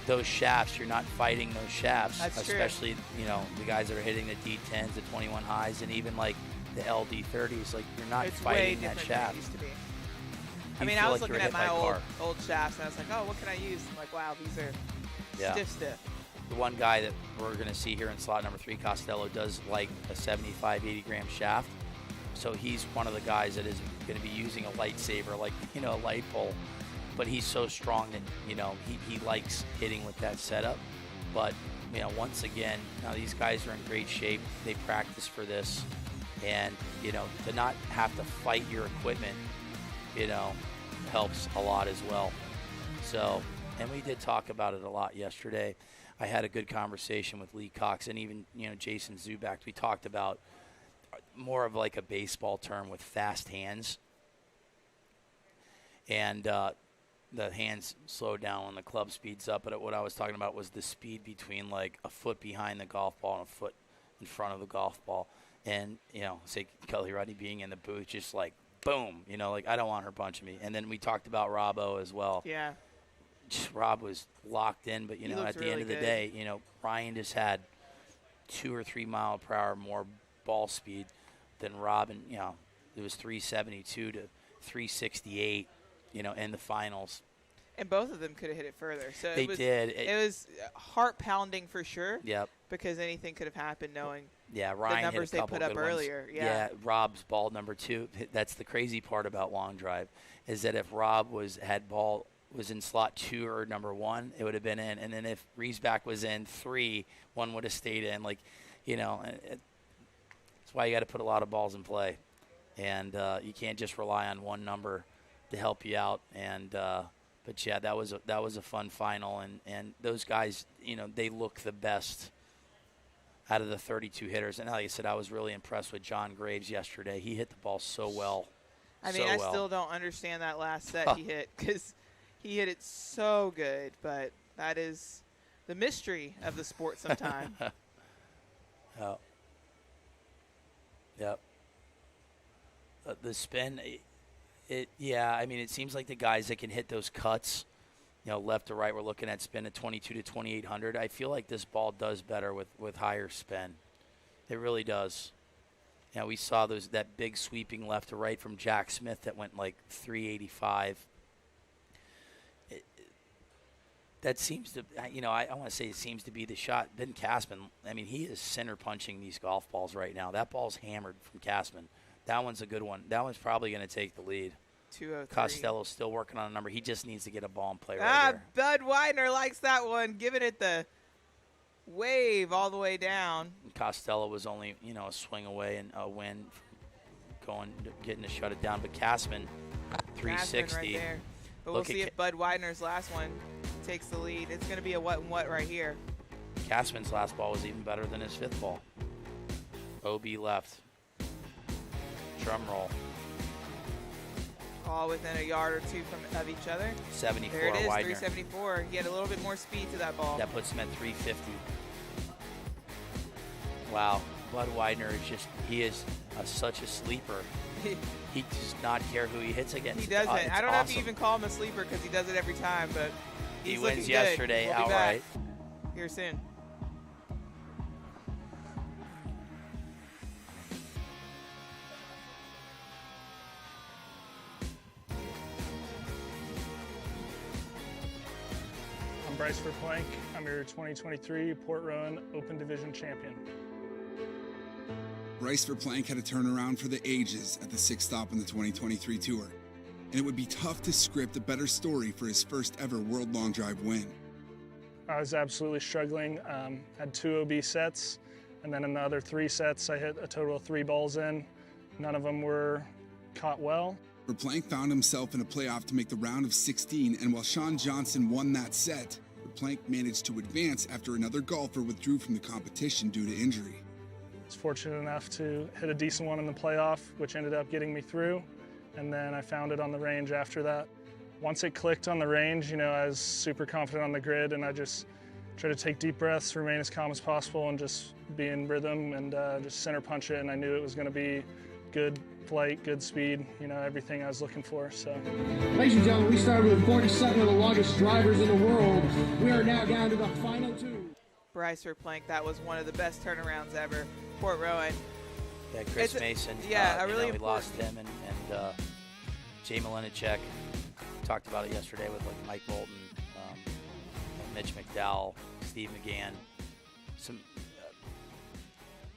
those shafts, you're not fighting those shafts. That's especially, you know, the guys that are hitting the D10s, the 21 highs, and even like the LD 30s. Like, you're not fighting that shaft. Than it used to be. I mean, I was looking at my old shafts, and I was like, oh, what can I use? I'm like, wow, these are stiff. The one guy that we're going to see here in slot number 3, Costello, does like a 75, 80 gram shaft. So he's one of the guys that is going to be using a lightsaber, like, you know, a light pole. But he's so strong that, you know, he likes hitting with that setup. But, you know, once again, now these guys are in great shape. They practice for this. And, you know, to not have to fight your equipment, you know, helps a lot as well. So, and we did talk about it a lot yesterday. I had a good conversation with Lee Cox and even, you know, Jason Zubak. We talked about more of like a baseball term with fast hands. And the hands slow down when the club speeds up. But what I was talking about was the speed between like a foot behind the golf ball and a foot in front of the golf ball. And, you know, say Kelly Ruddy being in the booth, just like, boom, you know, like I don't want her punching me. And then we talked about Robbo as well. Yeah. Just Rob was locked in, but, you know, at the end of the day, you know, Ryan just had 2 or 3 mile per hour more ball speed than Rob. And, you know, it was 372 to 368, you know, in the finals. And both of them could have hit it further. So they did. It was heart pounding for sure. Yep. Because anything could have happened knowing Ryan the numbers hit a couple they put up good ones. earlier. Yeah, Rob's ball number 2. That's the crazy part about long drive, is that if Rob was in slot 2 or number 1, it would have been in. And then if Riesbach was in 3, 1 would have stayed in. Like, you know, that's why you got to put a lot of balls in play. And you can't just rely on one number to help you out. And but yeah, that was a fun final. And those guys, you know, they look the best out of the 32 hitters. And like I said, I was really impressed with John Graves yesterday. He hit the ball so well. I mean, I still don't understand that last set he hit, because he hit it so good. But that is the mystery of the sport sometimes. Yep. The spin, I mean, it seems like the guys that can hit those cuts, you know, left to right, we're looking at spin at 22 to 2800. I feel like this ball does better with higher spin. It really does. You know, we saw that big sweeping left to right from Jack Smith that went like 385. That seems to, you know, I want to say it seems to be the shot. Ben Casman, I mean, he is center punching these golf balls right now. That ball's hammered from Casman. That one's a good one. That one's probably going to take the lead. 203. Costello's still working on a number. He just needs to get a ball and play right there. Bud Widener likes that one, giving it the wave all the way down. Costello was only, you know, a swing away and a win from getting to shut it down. But Casman, 360. Casman right there. But we'll see if Bud Widener's last one takes the lead. It's going to be a what and what right here. Casman's last ball was even better than his fifth ball. OB left. Drum roll. All within a yard or two of each other. 74 there it is, Widener. 374. He had a little bit more speed to that ball. That puts him at 350. Wow. Bud Widener is just, he is such a sleeper. He does not care who he hits against. He doesn't. I don't know if you even even call him a sleeper because he does it every time, but he wins yesterday we'll outright. Here soon. I'm Bryce Verplank. I'm your 2023 Port Rowan Open Division champion. Bryce Verplank had a turnaround for the ages at the sixth stop on the 2023 tour, and it would be tough to script a better story for his first ever World Long Drive win. I was absolutely struggling. Had 2 OB sets, and then in the other 3 sets, I hit a total of 3 balls in. None of them were caught well. Verplank found himself in a playoff to make the round of 16, and while Sean Johnson won that set, Verplank managed to advance after another golfer withdrew from the competition due to injury. I was fortunate enough to hit a decent one in the playoff, which ended up getting me through, and then I found it on the range after that. Once it clicked on the range, you know, I was super confident on the grid, and I just tried to take deep breaths, remain as calm as possible, and just be in rhythm and just center punch it, and I knew it was going to be good flight, good speed, you know, everything I was looking for. So, ladies and gentlemen, we started with 47 of the longest drivers in the world. We are now down to the final 2. Bryce Verplank, that was one of the best turnarounds ever. Port Rowan. Yeah, Chris Mason. Yeah, we really lost him, and Jay Malinicek. Talked about it yesterday with like Mike Bolton, Mitch McDowell, Steve McGann, some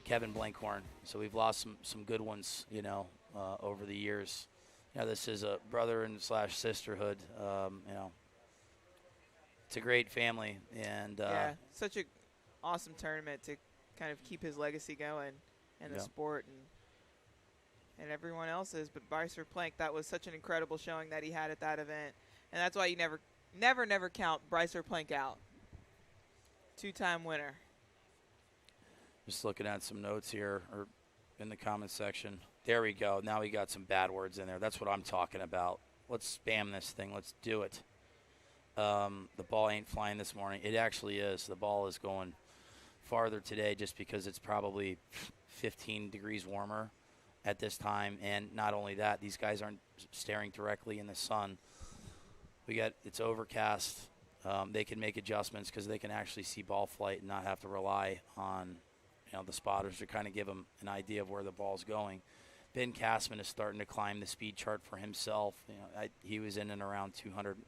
Kevin Blankhorn. So we've lost some good ones, you know, over the years. You know, this is a brother and / sisterhood. You know, it's a great family, and yeah, such a awesome tournament to kind of keep his legacy going in the sport and everyone else's. But Bryce Verplank, that was such an incredible showing that he had at that event, and that's why you never count Bryce Verplank out. 2-time winner. Just looking at some notes here or in the comment section. There we go. Now we got some bad words in there. That's what I'm talking about. Let's spam this thing. Let's do it. The ball ain't flying this morning. It actually is. The ball is going farther today just because it's probably 15 degrees warmer at this time. And not only that, these guys aren't staring directly in the sun. It's overcast. They can make adjustments because they can actually see ball flight and not have to rely on, you know, the spotters to kind of give them an idea of where the ball's going. Ben Casman is starting to climb the speed chart for himself. You know, he was in and around 200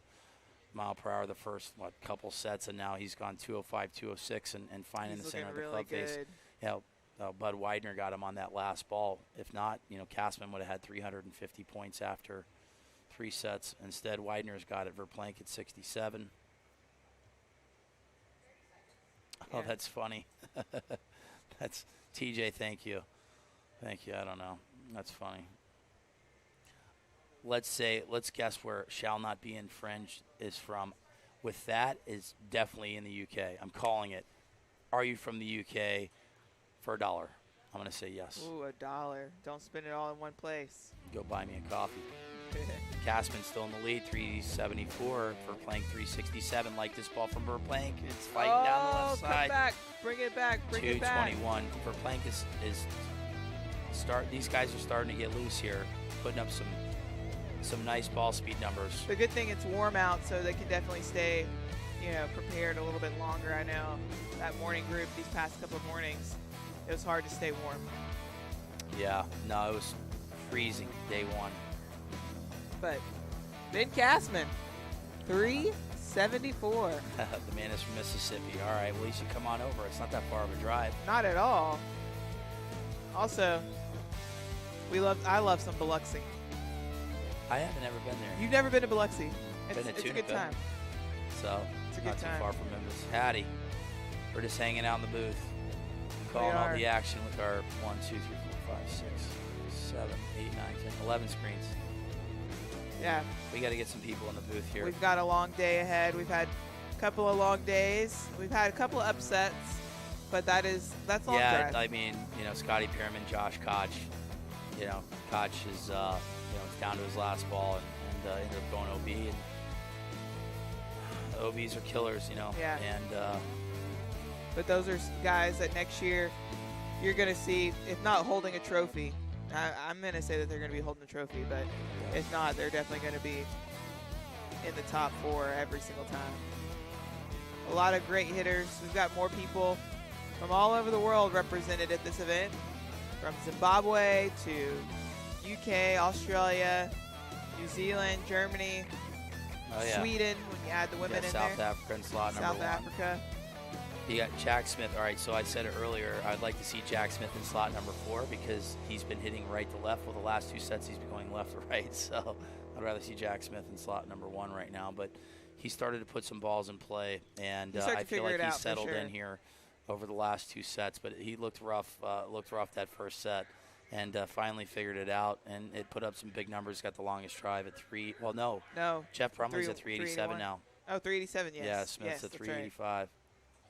mile per hour the first couple sets, and now he's gone 205, 206, and finding the center of the club face. You know, Bud Widener got him on that last ball. If not, you know, Casman would have had 350 points after 3 sets. Instead, Widener's got it. Verplank at 67. Oh, that's funny. That's TJ. Thank you. Thank you. I don't know. That's funny. Let's guess where "shall not be infringed" is from. With that, is definitely in the UK. I'm calling it. Are you from the UK? For $1, I'm going to say yes. Ooh, $1. Don't spend it all in one place. Go buy me a coffee. Casman's still in the lead, 374. Verplank 367. Like this ball from Verplank. It's fighting down the left side. Back. Bring it back. Bring it back. 221. Verplank is these guys are starting to get loose here, putting up some nice ball speed numbers. The good thing it's warm out, so they can definitely stay, you know, prepared a little bit longer. I know that morning group these past couple of mornings, it was hard to stay warm. Yeah, no, it was freezing day one. But Ben Castman, 374. The man is from Mississippi. All right, well, you should come on over. It's not that far of a drive. Not at all. Also, I love some Biloxi. I haven't ever been there. You've never been to Biloxi. Been to It's a Tunica. good time. So, It's a not good too time. far from Memphis. Hattie, we're just hanging out in the booth. Calling all are. the action with our 1, 2, 3, 4, 5, 6, 7, 8, 9, 10, 11 screens. Yeah. We got to get some people in the booth here. We've got a long day ahead. We've had a couple of long days. We've had a couple of upsets, but that's long Yeah, drive. I mean, Scotty Pearman, Josh Koch. Koch is, it's down to his last ball and ended up going OB. And OBs are killers, Yeah. And But those are guys that next year you're going to see, if not holding a trophy. I'm going to say that they're going to be holding a trophy, but if not, they're definitely going to be in the top 4 every single time. A lot of great hitters. We've got more people from all over the world represented at this event, from Zimbabwe to UK, Australia, New Zealand, Germany, Sweden, when you add the women in South there. Africa in slot number 1. South Africa. You got Jack Smith. All right, so I said it earlier. I'd like to see Jack Smith in slot number 4 because he's been hitting right to left. Well, the last 2 sets he's been going left to right. So I'd rather see Jack Smith in slot number 1 right now. But he started to put some balls in play, and I feel like he's settled in here over the last 2 sets. But he looked rough. That first set, and finally figured it out. And it put up some big numbers. Got the longest drive at 3. Well, no. Jeff Brumley's at 387 now. Oh, 387. Yes. Yeah, Smith's at 385. Right.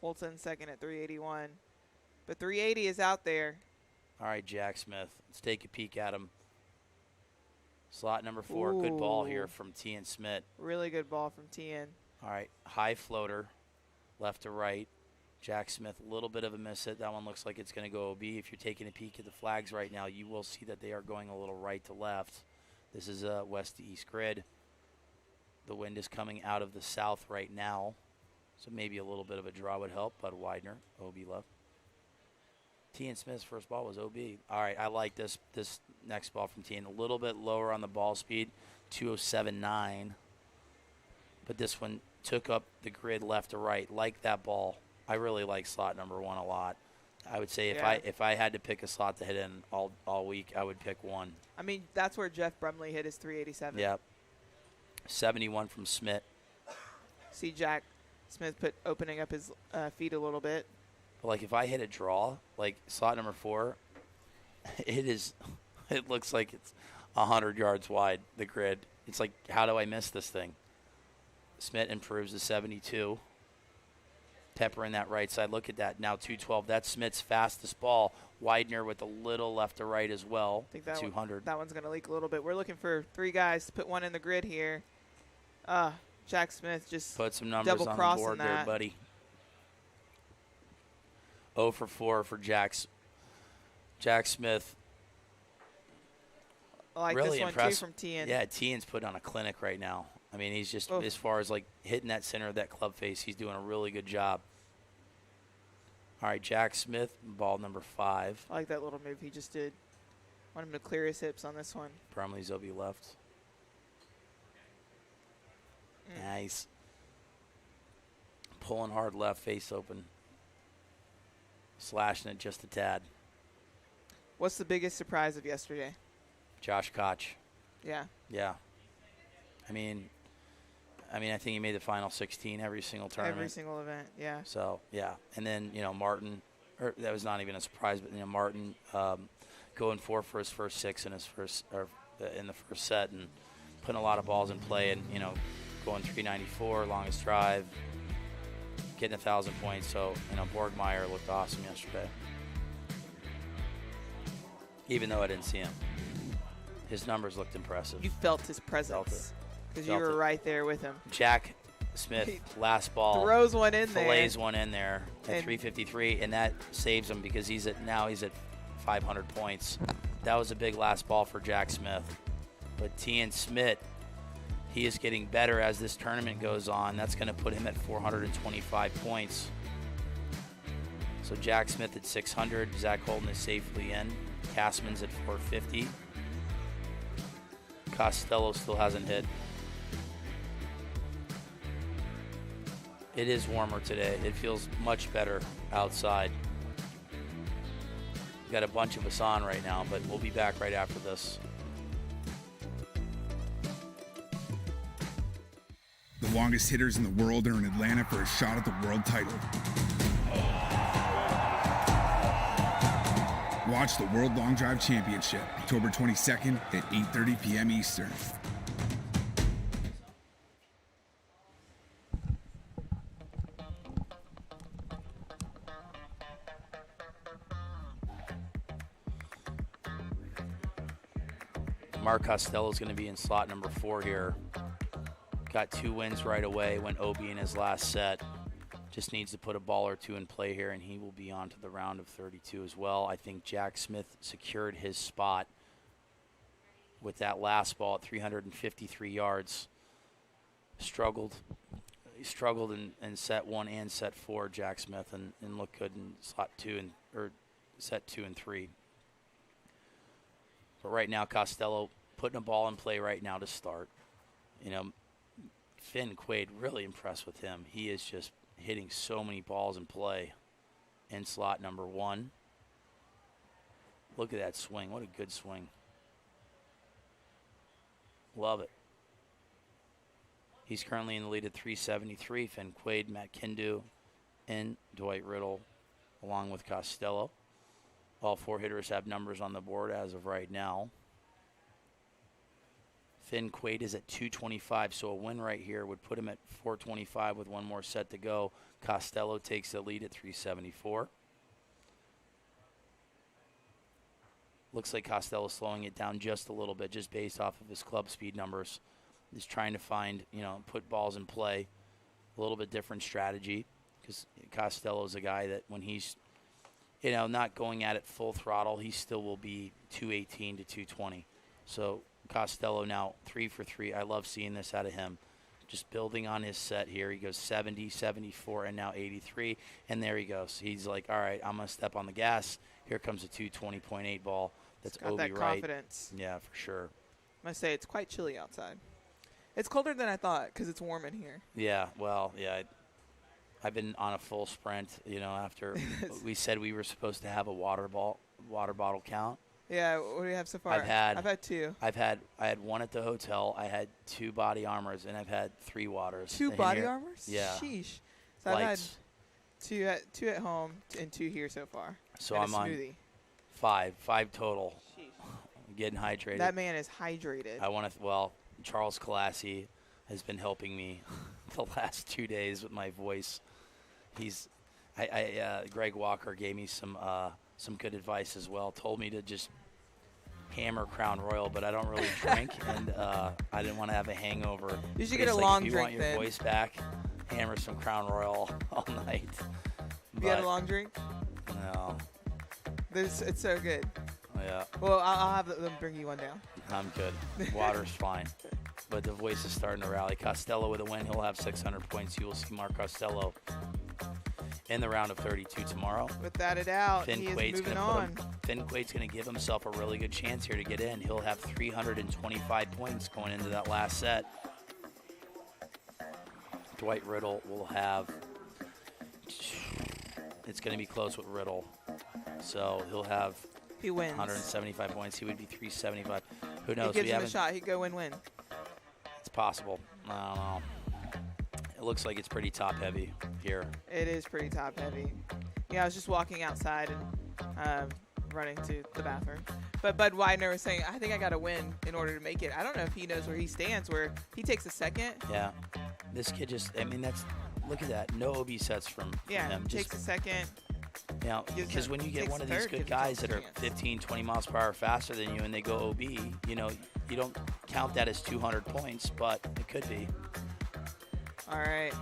Holton second at 381. But 380 is out there. All right, Jack Smith. Let's take a peek at him. Slot number 4. Good ball here from Tien Smith. Really good ball from Tien. All right, high floater, left to right. Jack Smith, a little bit of a miss hit. That one looks like it's going to go OB. If you're taking a peek at the flags right now, you will see that they are going a little right to left. This is a west to east grid. The wind is coming out of the south right now. So maybe a little bit of a draw would help. Bud Widener, OB left. Tien Smith's first ball was OB. All right, I like this next ball from Tien. A little bit lower on the ball speed, 207.9. But this one took up the grid left to right. Like that ball. I really like slot number 1 a lot. I would say if I had to pick a slot to hit in all week, I would pick 1. I mean, that's where Jeff Brumley hit his 387. Yep. 71 from Smith. See Jack Smith opening up his feet a little bit. But like if I hit a draw, like slot number 4, it looks like it's 100 yards wide, the grid. It's like, how do I miss this thing? Smith improves to 72. Pepper in that right side. Look at that. Now 212. That's Smith's fastest ball. Widener with a little left to right as well. I think that 200. That one's going to leak a little bit. We're looking for 3 guys to put one in the grid here. Jack Smith just put some numbers on the board there, buddy. 0 for 4 for Jack Smith. I like really this one impressed. too from Tien. Yeah, Tien's put on a clinic right now. I mean, he's just, as far as like hitting that center of that club face, he's doing a really good job. All right, Jack Smith, ball number 5. I like that little move he just did. Want him to clear his hips on this one. Brumley's OB left. Nice. Pulling hard left, face open. Slashing it just a tad. What's the biggest surprise of yesterday? Josh Koch. Yeah. Yeah. I mean, I think he made the final 16 every single tournament. Every single event, yeah. So, yeah. And then, Martin, that was not even a surprise, but, Martin going 4 for his first 6 in his in the first set and putting a lot of balls in play and, going 394, longest drive, getting 1,000 points. So, Borgmeyer looked awesome yesterday. Even though I didn't see him. His numbers looked impressive. You felt his presence because you were right there with him. Jack Smith, last ball. Throws one in there. Fillets one in there at 353, and that saves him because he's at 500 points. That was a big last ball for Jack Smith. But Tien Smith, he is getting better as this tournament goes on. That's going to put him at 425 points. So Jack Smith at 600. Zach Holden is safely in. Castman's at 450. Costello still hasn't hit. It is warmer today. It feels much better outside. We've got a bunch of us on right now, but we'll be back right after this. The longest hitters in the world are in Atlanta for a shot at the world title. Watch the World Long Drive Championship, October 22nd at 8:30 p.m. Eastern. Mark Costello is going to be in slot number 4 here. Got 2 wins right away, went OB in his last set. Just needs to put a ball or 2 in play here, and he will be on to the round of 32 as well. I think Jack Smith secured his spot with that last ball at 353 yards. He struggled in set 1 and set 4, Jack Smith, and looked good in slot 2 or set 2 and 3. But right now, Costello putting a ball in play right now to start. You know, Finn Quaid, really impressed with him. He is just hitting so many balls in play in slot number 1. Look at that swing. What a good swing. Love it. He's currently in the lead at 373. Finn Quaid, Matt Kindu, and Dwight Riddle, along with Costello. All 4 hitters have numbers on the board as of right now. Finn Quaid is at 225, so a win right here would put him at 425 with 1 more set to go. Costello takes the lead at 374. Looks like Costello slowing it down just a little bit, just based off of his club speed numbers. He's trying to find, put balls in play. A little bit different strategy, because Costello is a guy that when he's, not going at it full throttle, he still will be 218 to 220. So Costello now 3 for 3. I love seeing this out of him. Just building on his set here. He goes 70, 74, and now 83. And there he goes. He's like, all right, I'm going to step on the gas. Here comes a 220.8 ball. That's got OB that right. confidence. Yeah, for sure. I must say, it's quite chilly outside. It's colder than I thought because it's warm in here. Yeah, well, yeah. I've been on a full sprint, after we said we were supposed to have a water bottle count. Yeah, what do you have so far? I've had 2. I had 1 at the hotel. I had 2 body armors, and I've had 3 waters. 2 body armors? Yeah. Sheesh. So Lights. I've had 2 at home and 2 here so far. So and I'm a on smoothie. 5 total. Sheesh. Getting hydrated. That man is hydrated. Charles Calassi has been helping me the last 2 days with my voice. Greg Walker gave me some good advice as well. Told me to just hammer Crown Royal, but I don't really drink, and I didn't want to have a hangover. You should get a long drink. If you want your voice back, hammer some Crown Royal all night. You had a long drink? No. It's so good. Yeah. Well, I'll have them bring you one down. I'm good. Water's fine. But the voice is starting to rally. Costello with a win. He'll have 600 points. You will see Mark Costello in the round of 32 tomorrow. Without a doubt, he is moving on. Finn Quaid's going to give himself a really good chance here to get in. He'll have 325 points going into that last set. Dwight Riddle will have, it's going to be close with Riddle. So he'll have he wins 175 points. He would be 375. Who knows? He gives him a shot. He'd go win-win. It's possible. I don't know. It looks like it's pretty top-heavy here. It is pretty top-heavy. Yeah, I was just walking outside and running to the bathroom. But Bud Widener was saying, I think I got to win in order to make it. I don't know if he knows where he stands, where he takes a second. Yeah. This kid just, look at that. No OB sets from him. Takes a second. Because when you get one of these good guys that are 15, 20 miles per hour faster than you and they go OB, you don't count that as 200 points, but it could be. All right.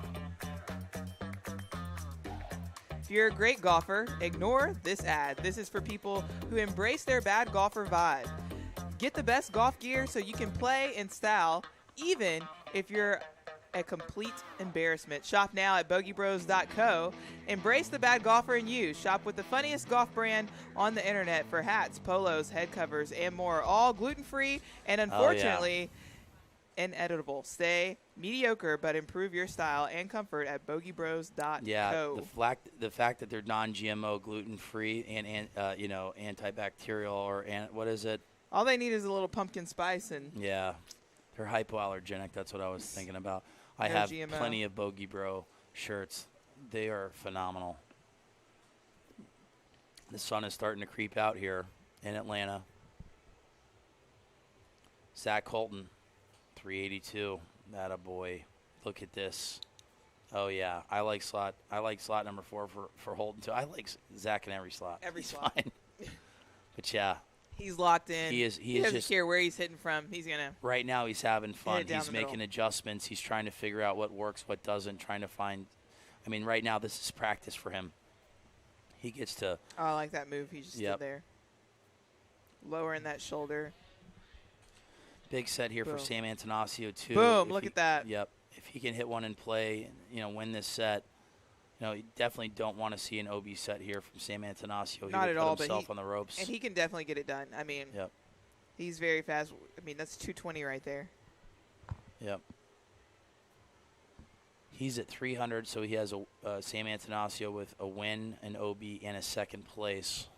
If you're a great golfer, ignore this ad. This is for people who embrace their bad golfer vibe. Get the best golf gear so you can play in style, even if you're a complete embarrassment. Shop now at bogeybros.co. Embrace the bad golfer in you. Shop with the funniest golf brand on the internet for hats, polos, head covers, and more. All gluten-free and unfortunately inedible. Stay mediocre, but improve your style and comfort at bogeybros.co. Yeah, the fact that they're non-GMO, gluten-free, and antibacterial, or what is it? All they need is a little pumpkin spice and. Yeah, they're hypoallergenic. That's what I was thinking about. I No have GMO. plenty of Bogey Bro shirts. They are phenomenal. The sun is starting to creep out here in Atlanta. Zach Colton, 382. That a boy. Look at this. Oh yeah, I like slot number 4 for Holton too. I like Zach in every slot. Every slot. Fine. But yeah. He's locked in. He doesn't just care where he's hitting from. He's gonna. Right now, he's having fun. down He's the making middle. adjustments. He's trying to figure out what works, what doesn't. Trying to find. I mean, right now this is practice for him. He gets to. Oh, I like that move. He just Yep. stood there. Lowering that shoulder. Big set here Boom. for Sam Antanasio too. Boom, If look he- at that. Yep. If he can hit one in play, win this set. You definitely don't want to see an OB set here from Sam Antanasio. Not He at would all, put but himself on the ropes. And he can definitely get it done. I mean, Yep. he's very fast. I mean, that's 220 right there. Yep. He's at 300, so he has a Sam Antanasio with a win, an OB, and a second place.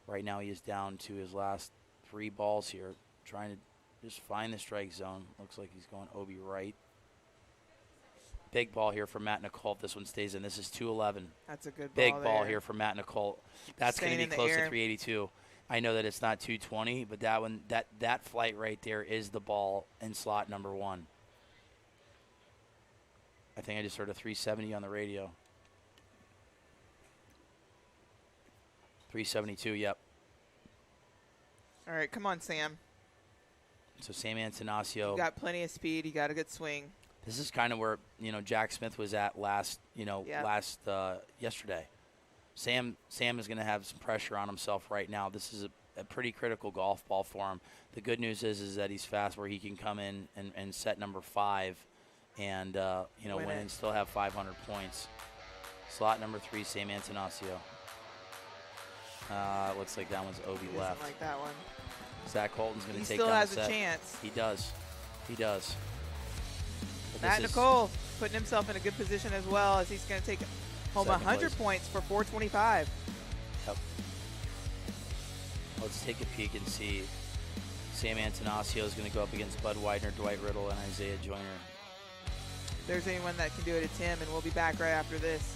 Right now he is down to his last 3 balls here, trying to just find the strike zone. Looks like he's going OB right. Big ball here for Matt Nicole if this one stays in. This is 211. That's a good Big ball ball there. here for Matt Nicole. That's going Staying to in be the close air. to 382. I know that it's not 220, but that one, that flight right there is the ball in slot number 1. I think I just heard a 370 on the radio. 372, yep. All right, come on, Sam. So Sam Antanasio. You got plenty of speed. You got a good swing. This is kind of where Jack Smith was at yesterday. Sam is going to have some pressure on himself right now. This is a pretty critical golf ball for him. The good news is that he's fast, where he can come in and set number 5, and win and still have 500 points. Slot number 3, Sam Antanasio. Looks like that one's OB He left. doesn't like that one. Zach Colton's going He to take still down has the a set. chance. He does. But Matt this is- Nicole putting himself in a good position as well, as he's going to take home Second 100 place. points for 425. Yep. Let's take a peek and see. Sam Antanasio is going to go up against Bud Widener, Dwight Riddle, and Isaiah Joyner. If there's anyone that can do it, it's him, and we'll be back right after this.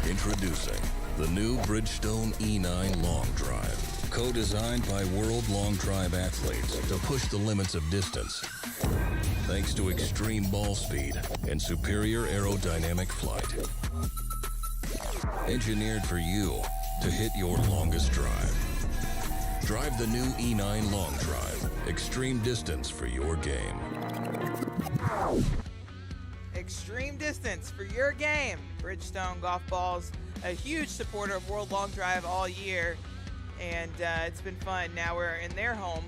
Introducing the new Bridgestone E9 Long Drive. Co-designed by World Long Drive athletes to push the limits of distance. Thanks to extreme ball speed and superior aerodynamic flight. Engineered for you to hit your longest drive. Drive the new E9 Long Drive. Extreme distance for your game. Extreme distance for your game. Bridgestone Golf Balls, a huge supporter of World Long Drive all year, and it's been fun. Now we're in their home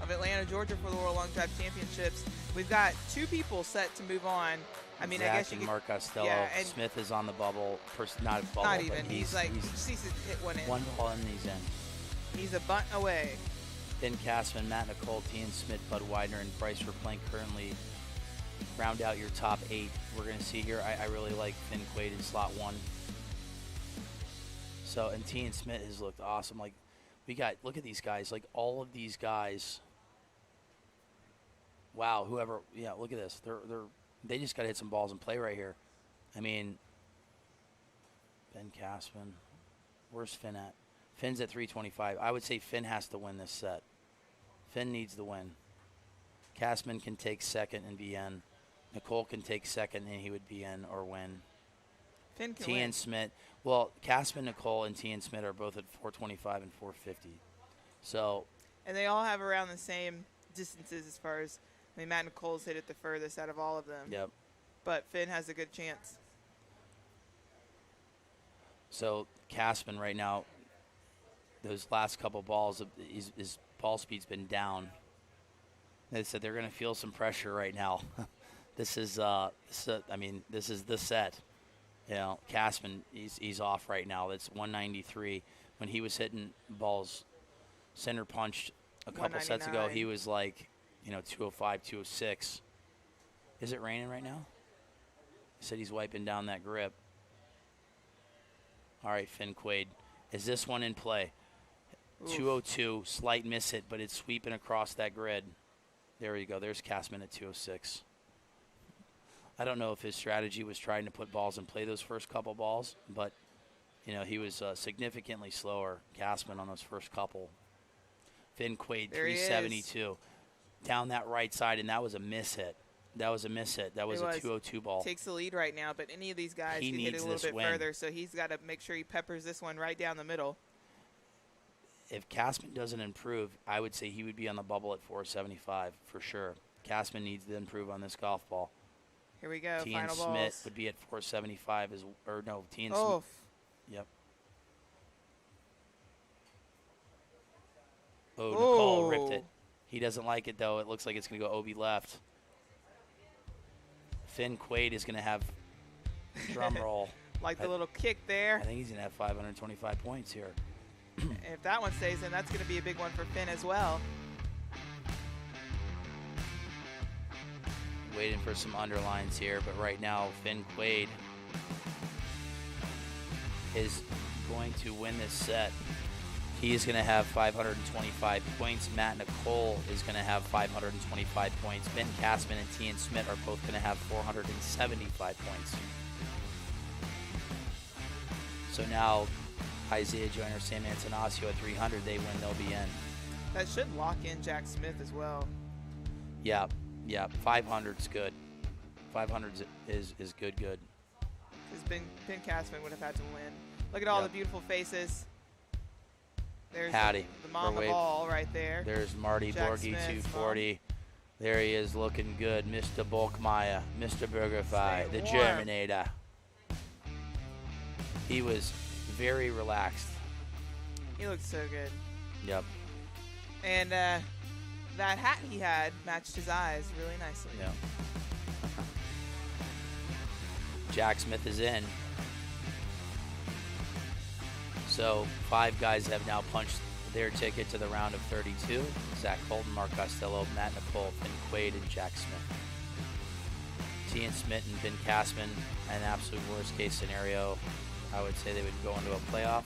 of Atlanta, Georgia for the World Long Drive Championships. We've got 2 people set to move on. I mean, Zach I guess you and could, Mark Costello. Yeah, and Smith is on the bubble. Not bubble, not but even. He's like, he just needs to hit one in. one ball and he's in. He's a bunt away. Ben Castman, Matt Nicole, Ian Smith, Bud Widener, and Bryce Verplank currently round out your top 8. We're going to see here. I really like Finn Quaid in slot 1. So, and Ian Smith has looked awesome. Like, look at these guys. Like, all of these guys. Wow, look at this. They just got to hit some balls and play right here. I mean, Ben Castman. Where's Finn at? Finn's at 325. I would say Finn has to win this set. Finn needs the win. Castman can take second and be in. Nicole can take second and he would be in or win. Finn can T win. and Smith. Well, Castman, Nicole, and T and Smith are both at 425 and 450. So And they all have around the same distances as far as, I mean, Matt Nicole's hit it the furthest out of all of them. Yep. But Finn has a good chance. So Casman right now, those last couple balls, his ball speed's been down. They said they're going to feel some pressure right now. This is the set. You know, Casman, he's off right now. It's 193. When he was hitting balls center punched a couple sets ago, he was like, 205, 206. Is it raining right now? He said he's wiping down that grip. All right, Finn Quaid. Is this one in play? Oof. 202, slight miss it, but it's sweeping across that grid. There you go. There's Casman at 206. I don't know if his strategy was trying to put balls in play those first couple balls, but, he was significantly slower, Casman, on those first couple. Finn Quaid, 372. Down that right side, and that was a miss hit. That was a 202 ball. Takes the lead right now, but any of these guys can hit it a little bit further, so he's got to make sure he peppers this one right down the middle. If Casman doesn't improve, I would say he would be on the bubble at 475 for sure. Casman needs to improve on this golf ball. Here we go, T. final and balls. Smith would be at 475 T. and Smith. Yep. Oh, Nicole ripped it. He doesn't like it, though. It looks like it's going to go OB left. Finn Quaid is going to have drum roll. Like the little kick there. I think he's going to have 525 points here. If that one stays in, that's going to be a big one for Finn as well. Waiting for some underlines here, but right now Finn Quaid is going to win this set. He is going to have 525 points. Matt Nicole is going to have 525 points. Ben Casman and T. and Smith are both going to have 475 points. So now Isaiah Joyner, Sam Antonaccio at 300, they win, they'll be in. That should lock in Jack Smith as well. Yeah, 500's good. 500 is good. Because Ben Casman would have had to win. Look at all the beautiful faces. There's Howdy. the mama ball right there. There's Marty Borgie, 240. There he is looking good. Mr. Bulkmeyer, Mr. Burgerfi, the Germinator. He was very relaxed. He looked so good. Yep. And that hat he had matched his eyes really nicely. Yeah. Jack Smith is in. So 5 guys have now punched their ticket to the round of 32. Zach Colton, Mark Costello, Matt Nicole, Finn Quaid, and Jack Smith. T. and Smith and Ben Casman, an absolute worst case scenario, I would say they would go into a playoff.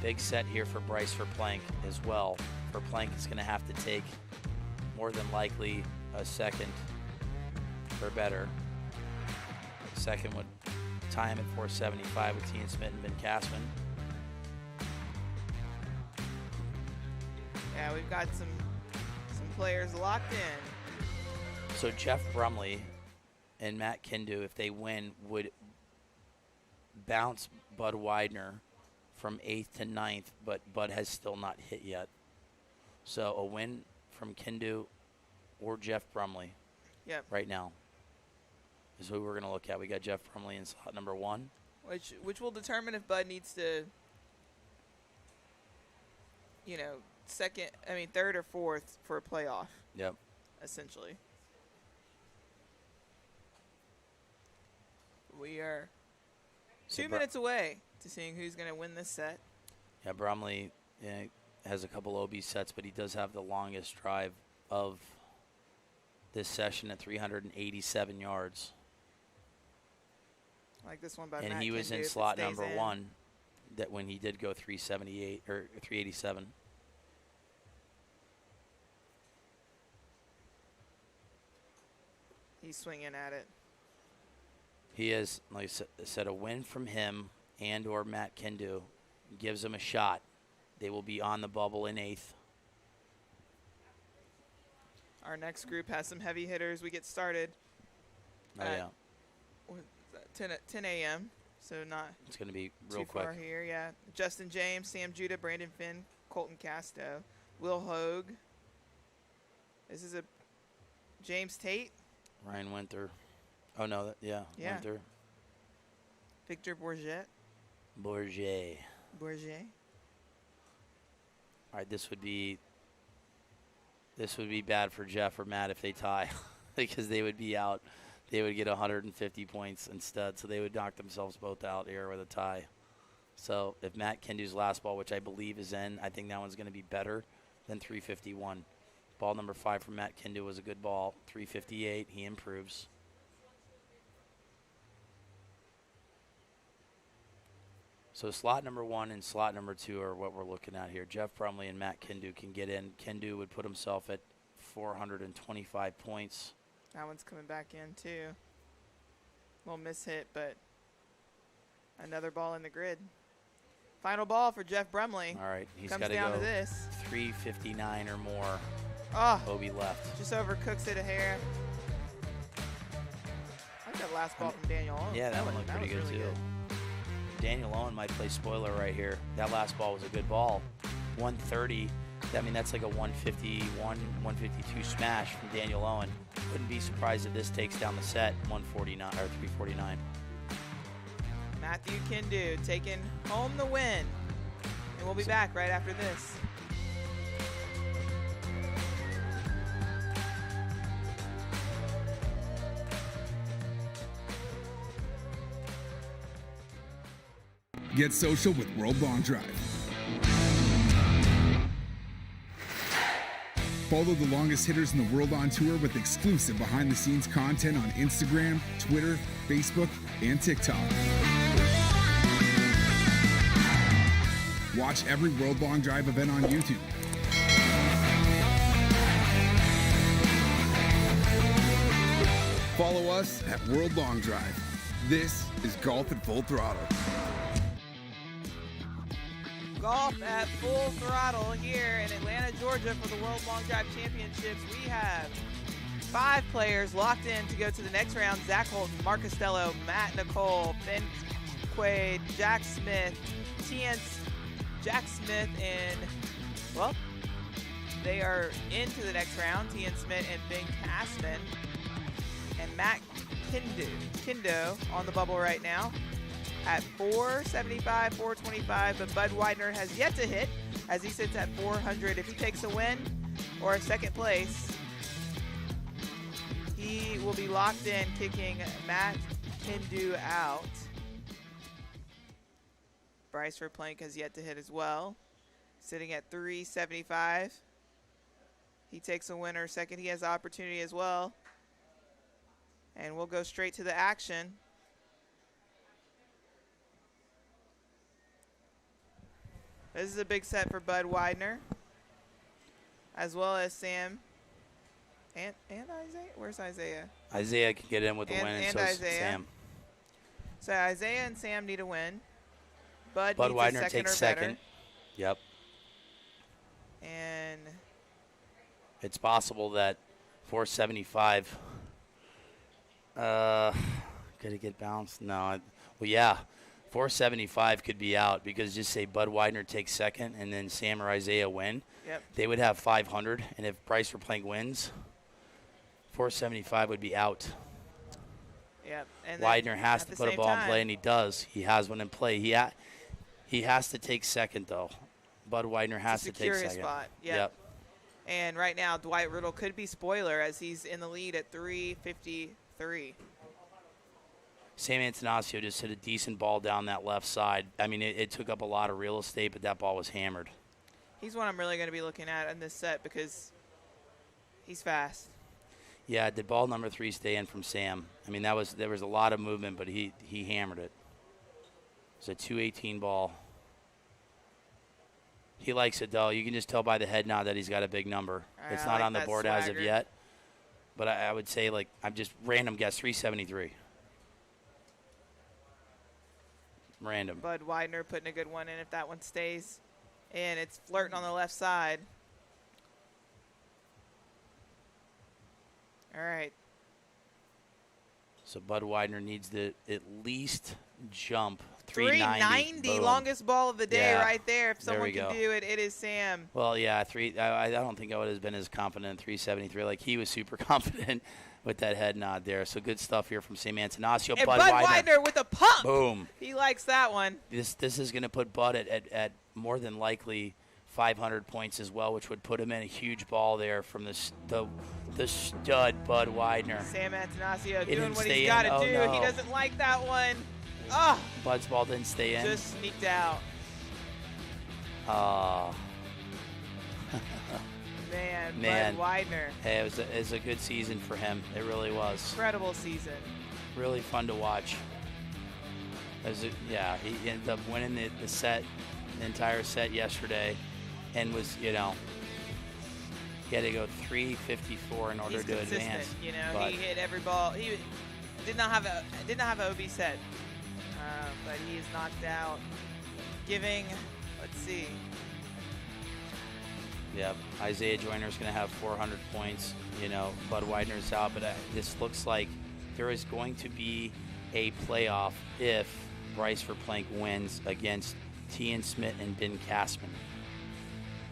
Big set here for Bryce for Plank as well. For Plank, it's going to have to take more than likely a second or better. Second would tie him at 475 with T. and Smith and Ben Casman. Yeah, we've got some players locked in. So Jeff Brumley and Matt Kindu, if they win, would bounce Bud Widener from 8th to 9th, but Bud has still not hit yet. So a win from Kindu or Jeff Brumley right now is who we're going to look at. We got Jeff Brumley in slot number 1. Which will determine if Bud needs to, third or fourth for a playoff. Yep. Essentially. We are 2 minutes away to seeing who's going to win this set. Yeah, Brumley has a couple OB sets, but he does have the longest drive of this session at 387 yards. Like this one by and Matt he was Kindu, in slot number 1 that when he did go 378 or 387. He's swinging at it. He is, like I said, a win from him and or Matt Kindu gives him a shot. They will be on the bubble in 8th. Our next group has some heavy hitters. We get started at 10 a.m., so not it's going to be real too quick. far here. Yeah, Justin James, Sam Judah, Brandon Finn, Colton Casto. Will Hogue. This is a James Tate. Ryan Winter. Oh, no. Yeah. Winter. Victor Bourget. Bourget. All right, this would be bad for Jeff or Matt if they tie because they would be out. They would get 150 points instead, so they would knock themselves both out here with a tie. So if Matt Kindu's last ball, which I believe is in, I think that one's going to be better than 351. Ball number 5 from Matt Kindu was a good ball. 358, he improves. So slot number 1 and slot number 2 are what we're looking at here. Jeff Brumley and Matt Kindu can get in. Kindu would put himself at 425 points. That one's coming back in too. Little mishit, but another ball in the grid. Final ball for Jeff Brumley. All right, he's got to down go to this. 359 or more. Oh, Obi left. Just overcooks it a hair. I like that last ball from Daniel Owens. Yeah, that one looked pretty good really too. Good. Daniel Owen might play spoiler right here. That last ball was a good ball. 130. I mean, that's like a 151, 152 smash from Daniel Owen. Wouldn't be surprised if this takes down the set 149 or 349. Matthew Kindu taking home the win. And we'll be back right after this. Get social with World Long Drive. Follow the longest hitters in the world on tour with exclusive behind-the-scenes content on Instagram, Twitter, Facebook, and TikTok. Watch every World Long Drive event on YouTube. Follow us at World Long Drive. This is Golf at Full Throttle. Golf at full throttle here in Atlanta, Georgia for the World Long Drive Championships. We have 5 players locked in to go to the next round. Zach Holton, Mark Costello, Matt Nicole, Ben Quaid, Jack Smith, Jack Smith, and, well, they are into the next round. T.N. Smith and Ben Castman. And Matt Kindo on the bubble right now at 475, 425, but Bud Widener has yet to hit as he sits at 400. If he takes a win or a second place, he will be locked in, kicking Matt Kindu out. Bryce Verplank has yet to hit as well, sitting at 375. He takes a win or second, he has the opportunity as well. And we'll go straight to the action. This is a big set for Bud Widener, as well as Sam and Isaiah. Where's Isaiah? Isaiah can get in with the win, and so is Sam. So Isaiah and Sam need a win. Bud needs Widener a second takes or better. second. Yep. And it's possible that 475 could it get bounced? No. Well, yeah. 475 could be out because just say Bud Widener takes second and then Sam or Isaiah win. Yep. They would have 500, and if Bryce Verplank wins, 475 would be out. Yep. And Widener has to put a ball in play, and he does. He has one in play. He has to take second, though. Bud Widener has to take second. Spot. Yep. And right now, Dwight Riddle could be spoiler as he's in the lead at 353. Sam Antonaccio just hit a decent ball down that left side. I mean, it took up a lot of real estate, but that ball was hammered. He's one I'm really going to be looking at in this set because he's fast. Yeah, did ball number 3 stay in from Sam? I mean, there was a lot of movement, but he hammered it. It's a 218 ball. He likes it, though. You can just tell by the head nod that he's got a big number. It's not on the board as of yet, but I would say, like, I'm just random guess, 373. Random. Bud Widener putting a good one in if that one stays. And it's flirting on the left side. All right. So Bud Widener needs to at least jump 390, longest ball of the day right there. If someone can do it, it is Sam. Well, yeah, I don't think I would have been as confident in 373. Like, he was super confident with that head nod there. So good stuff here from Sam Antanasio. And Bud Widener with a pump. Boom. He likes that one. This is going to put Bud at more than likely 500 points as well, which would put him in a huge ball there from the stud Bud Widener. Sam Antanasio doing what he's got to do. No. He doesn't like that one. Oh. Bud's ball didn't stay in. Just sneaked out. Oh. Man, Bud Widener. Hey, it was a good season for him. It really was. Incredible season. Really fun to watch. He ended up winning the entire set yesterday, and was, he had to go 354 in order to advance. He hit every ball. He did not have an OB set, but he is knocked out. Let's see. Yeah, Isaiah Joyner's going to have 400 points. Bud Widener's out, but this looks like there is going to be a playoff if Bryce Verplank wins against Tian Smith and Ben Kastman.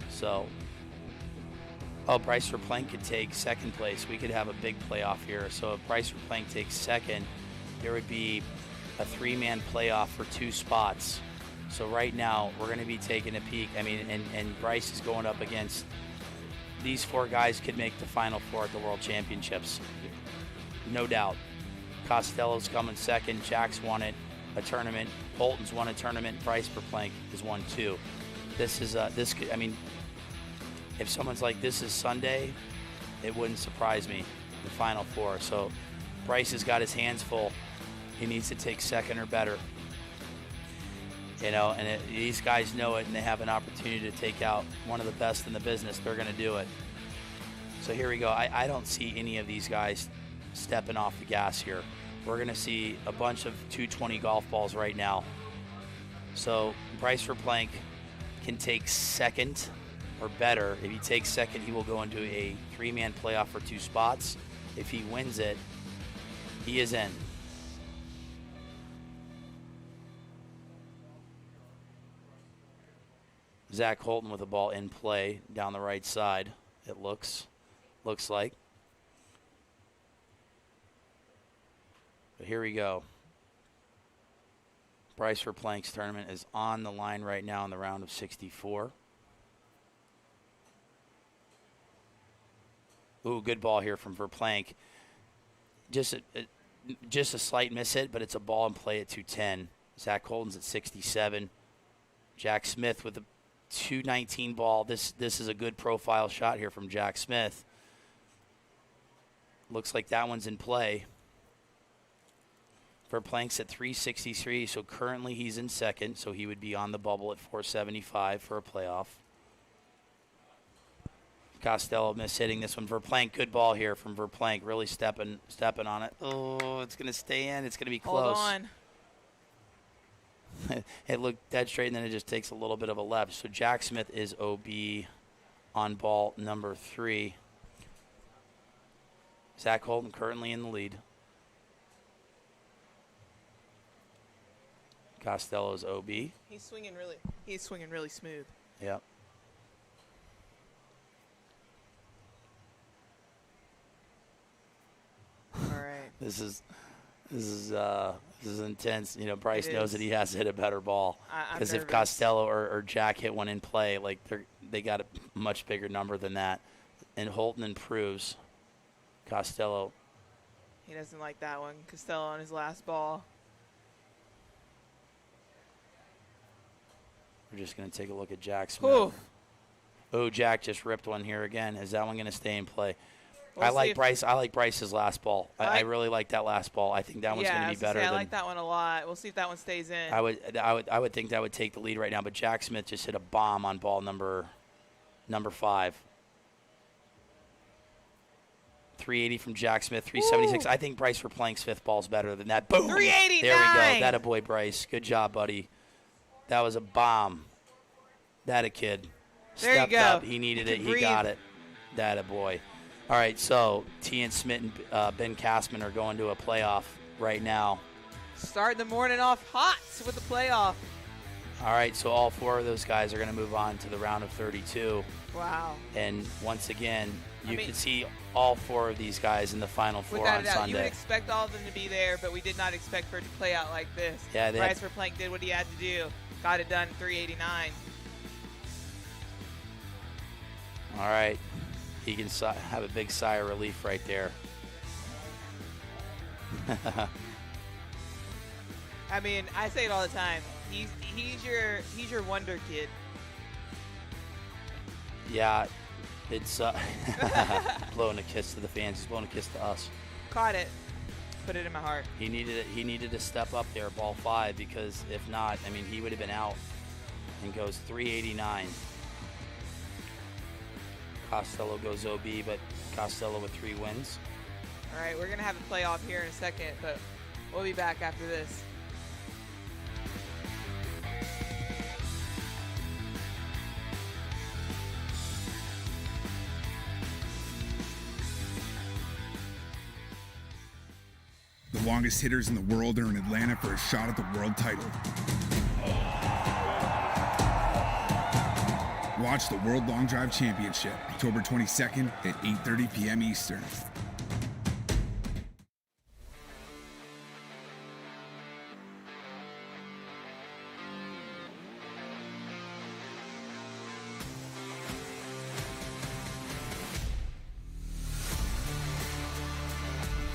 So, Bryce Verplank could take second place. We could have a big playoff here. So if Bryce Verplank takes second, there would be a 3-man playoff for 2 spots. So right now, we're going to be taking a peek. And Bryce is going up against these 4 guys could make the Final Four at the World Championships. No doubt. Costello's coming second. Jack's won a tournament. Holton's won a tournament. Bryce Verplank has won 2. If someone's like, this is Sunday, it wouldn't surprise me, the Final Four. So Bryce has got his hands full. He needs to take second or better. These guys know it, and they have an opportunity to take out one of the best in the business. They're going to do it. So here we go. I don't see any of these guys stepping off the gas here. We're going to see a bunch of 220 golf balls right now. So Bryce Verplank can take second or better. If he takes second, he will go into a 3-man playoff for 2 spots. If he wins it, he is in. Zach Holton with the ball in play down the right side, it looks like. But here we go. Bryce Verplank's tournament is on the line right now in the round of 64. Ooh, good ball here from Verplank. Just a slight miss hit, but it's a ball in play at 210. Zach Holton's at 67. Jack Smith with the 219 ball. This is a good profile shot here from Jack Smith. Looks like that one's in play. Verplank's at 363, so currently he's in second, so he would be on the bubble at 475 for a playoff. Costello mishitting this one. Verplank, good ball here from Verplank, really stepping on it. Oh, it's going to stay in. It's going to be close. Hold on. It looked dead straight, and then it just takes a little bit of a left. So Jack Smith is OB on ball number 3. Zach Holton currently in the lead. Costello's OB. He's swinging really smooth. Yep. All right. This is intense. Bryce knows that he has to hit a better ball. Because if Costello or Jack hit one in play, they got a much bigger number than that. And Holton improves. Costello. He doesn't like that one. Costello on his last ball. We're just going to take a look at Jack Smith. Oh, Jack just ripped one here again. Is that one going to stay in play? I like Bryce's last ball. I really like that last ball. I think that one's going to be better. I like that one a lot. We'll see if that one stays in. I would think that would take the lead right now. But Jack Smith just hit a bomb on ball number 5. 380 from Jack Smith. 376. Ooh. I think Bryce Verplank's 5th ball's better than that. Boom. 389. There we go. That a boy, Bryce. Good job, buddy. That was a bomb. That a kid. There Stepped you go. up. He needed it. He got it. That a boy. All right, so Tian Smith and Ben Kastman are going to a playoff right now. Starting the morning off hot with the playoff. All right, so all 4 of those guys are going to move on to the round of 32. Wow. And once again, you can see all 4 of these guys in the Final Four without on a doubt, Sunday. you would expect all of them to be there, but we did not expect for it to play out like this. Yeah, Bryce Verplank did what he had to do. Got it done, 389. All right, he can have a big sigh of relief right there. I mean, I say it all the time. He's your wonder kid. Yeah, it's blowing a kiss to the fans. He's blowing a kiss to us. Caught it. Put it in my heart. He needed to step up there, ball 5, because if not, I mean, he would have been out. And goes 389. Costello goes OB, but Costello with 3 wins. All right, we're going to have a playoff here in a second, but we'll be back after this. The longest hitters in the world are in Atlanta for a shot at the world title. Watch the World Long Drive Championship, October 22nd at 8:30 p.m. Eastern.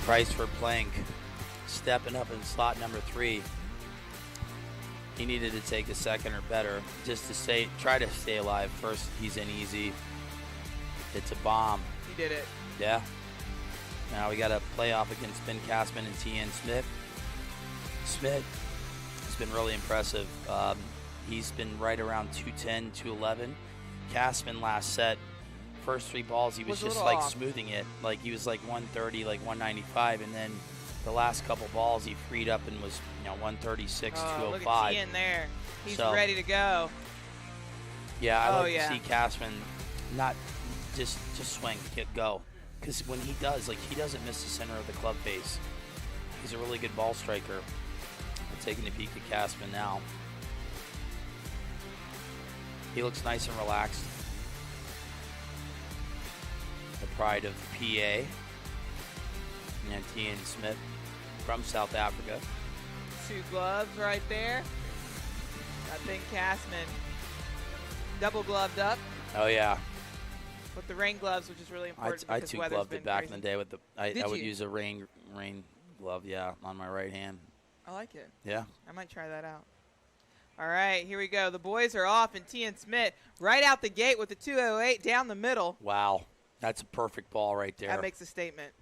Bryce Verplank stepping up in slot number 3. He needed to take a second or better just to try to stay alive. First, he's in easy. It's a bomb. He did it. Yeah. Now we got a playoff against Ben Kastman and T.N. Smith. Smith has been really impressive. He's been right around 210, 211. Kastman last set, first 3 balls, he was just like off. smoothing it. Like he was like 130, like 195, and then the last couple balls he freed up and was 136, 205. Look at T in there. He's ready to go. Yeah, I like to see Kastman not just swing, go. Because when he does, he doesn't miss the center of the club face. He's a really good ball striker. We're taking a peek at Kastman now. He looks nice and relaxed. The pride of PA. And T.N. Smith from South Africa. 2 gloves right there. Got Ben Kastman double gloved up. Oh yeah. With the rain gloves, which is really important. I 2 gloved it back in the day with the. I would you? use a rain glove, yeah, on my right hand. I like it. Yeah. I might try that out. All right, here we go. The boys are off, and T.N. Smith right out the gate with the 208 down the middle. Wow, that's a perfect ball right there. That makes a statement.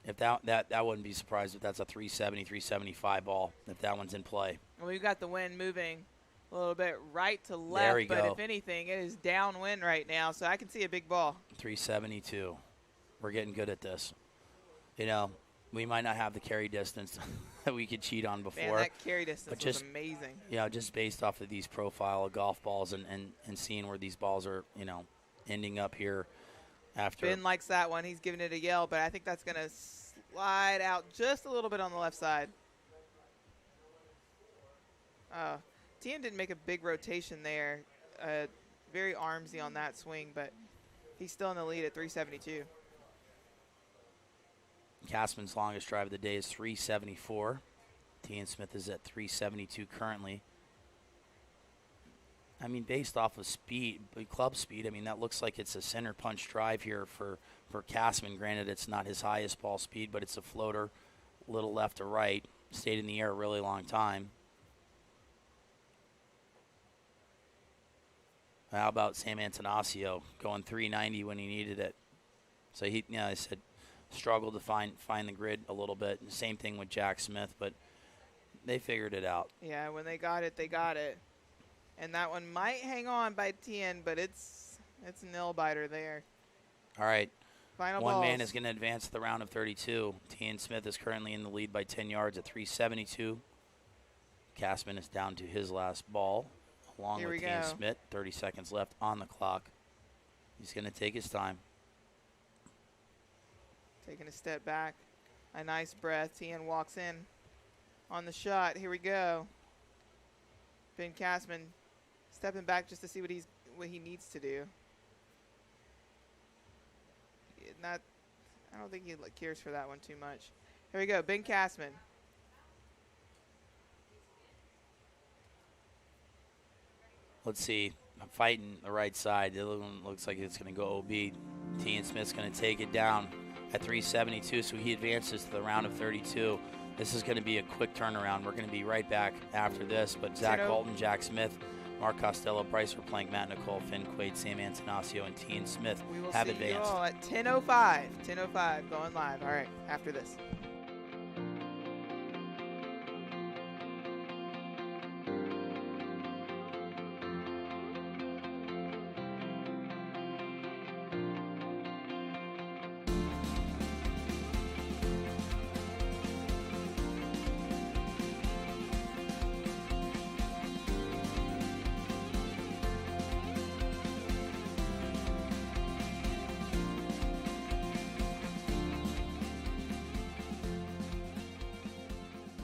If that wouldn't be surprised if that's a 370, 375 ball, if that one's in play. Well, we've got the wind moving a little bit right to left, There we but go. if anything, it is downwind right now, so I can see a big ball. 372. We're getting good at this. We might not have the carry distance that we could cheat on before. Man, that carry distance was amazing. Just based off of these profile of golf balls and seeing where these balls are, ending up here after. Ben likes that one. He's giving it a yell, but I think that's going to slide out just a little bit on the left side. Tien didn't make a big rotation there. Very armsy on that swing, but he's still in the lead at 372. Kastman's longest drive of the day is 374. T.N. Smith is at 372 currently. I mean, based off of speed, club speed, I mean, that looks like it's a center punch drive here for Kastman. Granted, it's not his highest ball speed, but it's a floater, little left to right. Stayed in the air a really long time. How about Sam Antonacio going 390 when he needed it? So he, I said, struggled to find the grid a little bit. Same thing with Jack Smith, but they figured it out. Yeah, when they got it, they got it. And that one might hang on by Tien, but it's a nail biter there. All right. Final One balls. man is going to advance to the round of 32. T.N. Smith is currently in the lead by 10 yards at 372. Kastman is down to his last ball, along Here with we T.N. go. Smith. 30 seconds left on the clock. He's going to take his time. Taking a step back. A nice breath. Tien walks in. on the shot. Here we go. Ben Cashman stepping back just to see what he needs to do. I don't think he cares for that one too much. Here we go, Ben Cashman. Let's see. I'm fighting the right side. The other one looks like it's going to go OB. Tian Smith's going to take it down at 372, so he advances to the round of 32. This is going to be a quick turnaround. We're going to be right back after this, but Zach Colton, Jack Smith, Mark Costello, Bryce Verplank, Matt Nicole, Finn Quaid, Sam Antonacio, and Tian Smith have advanced. We will see you all at 10:05. 10:05 going live. All right, after this.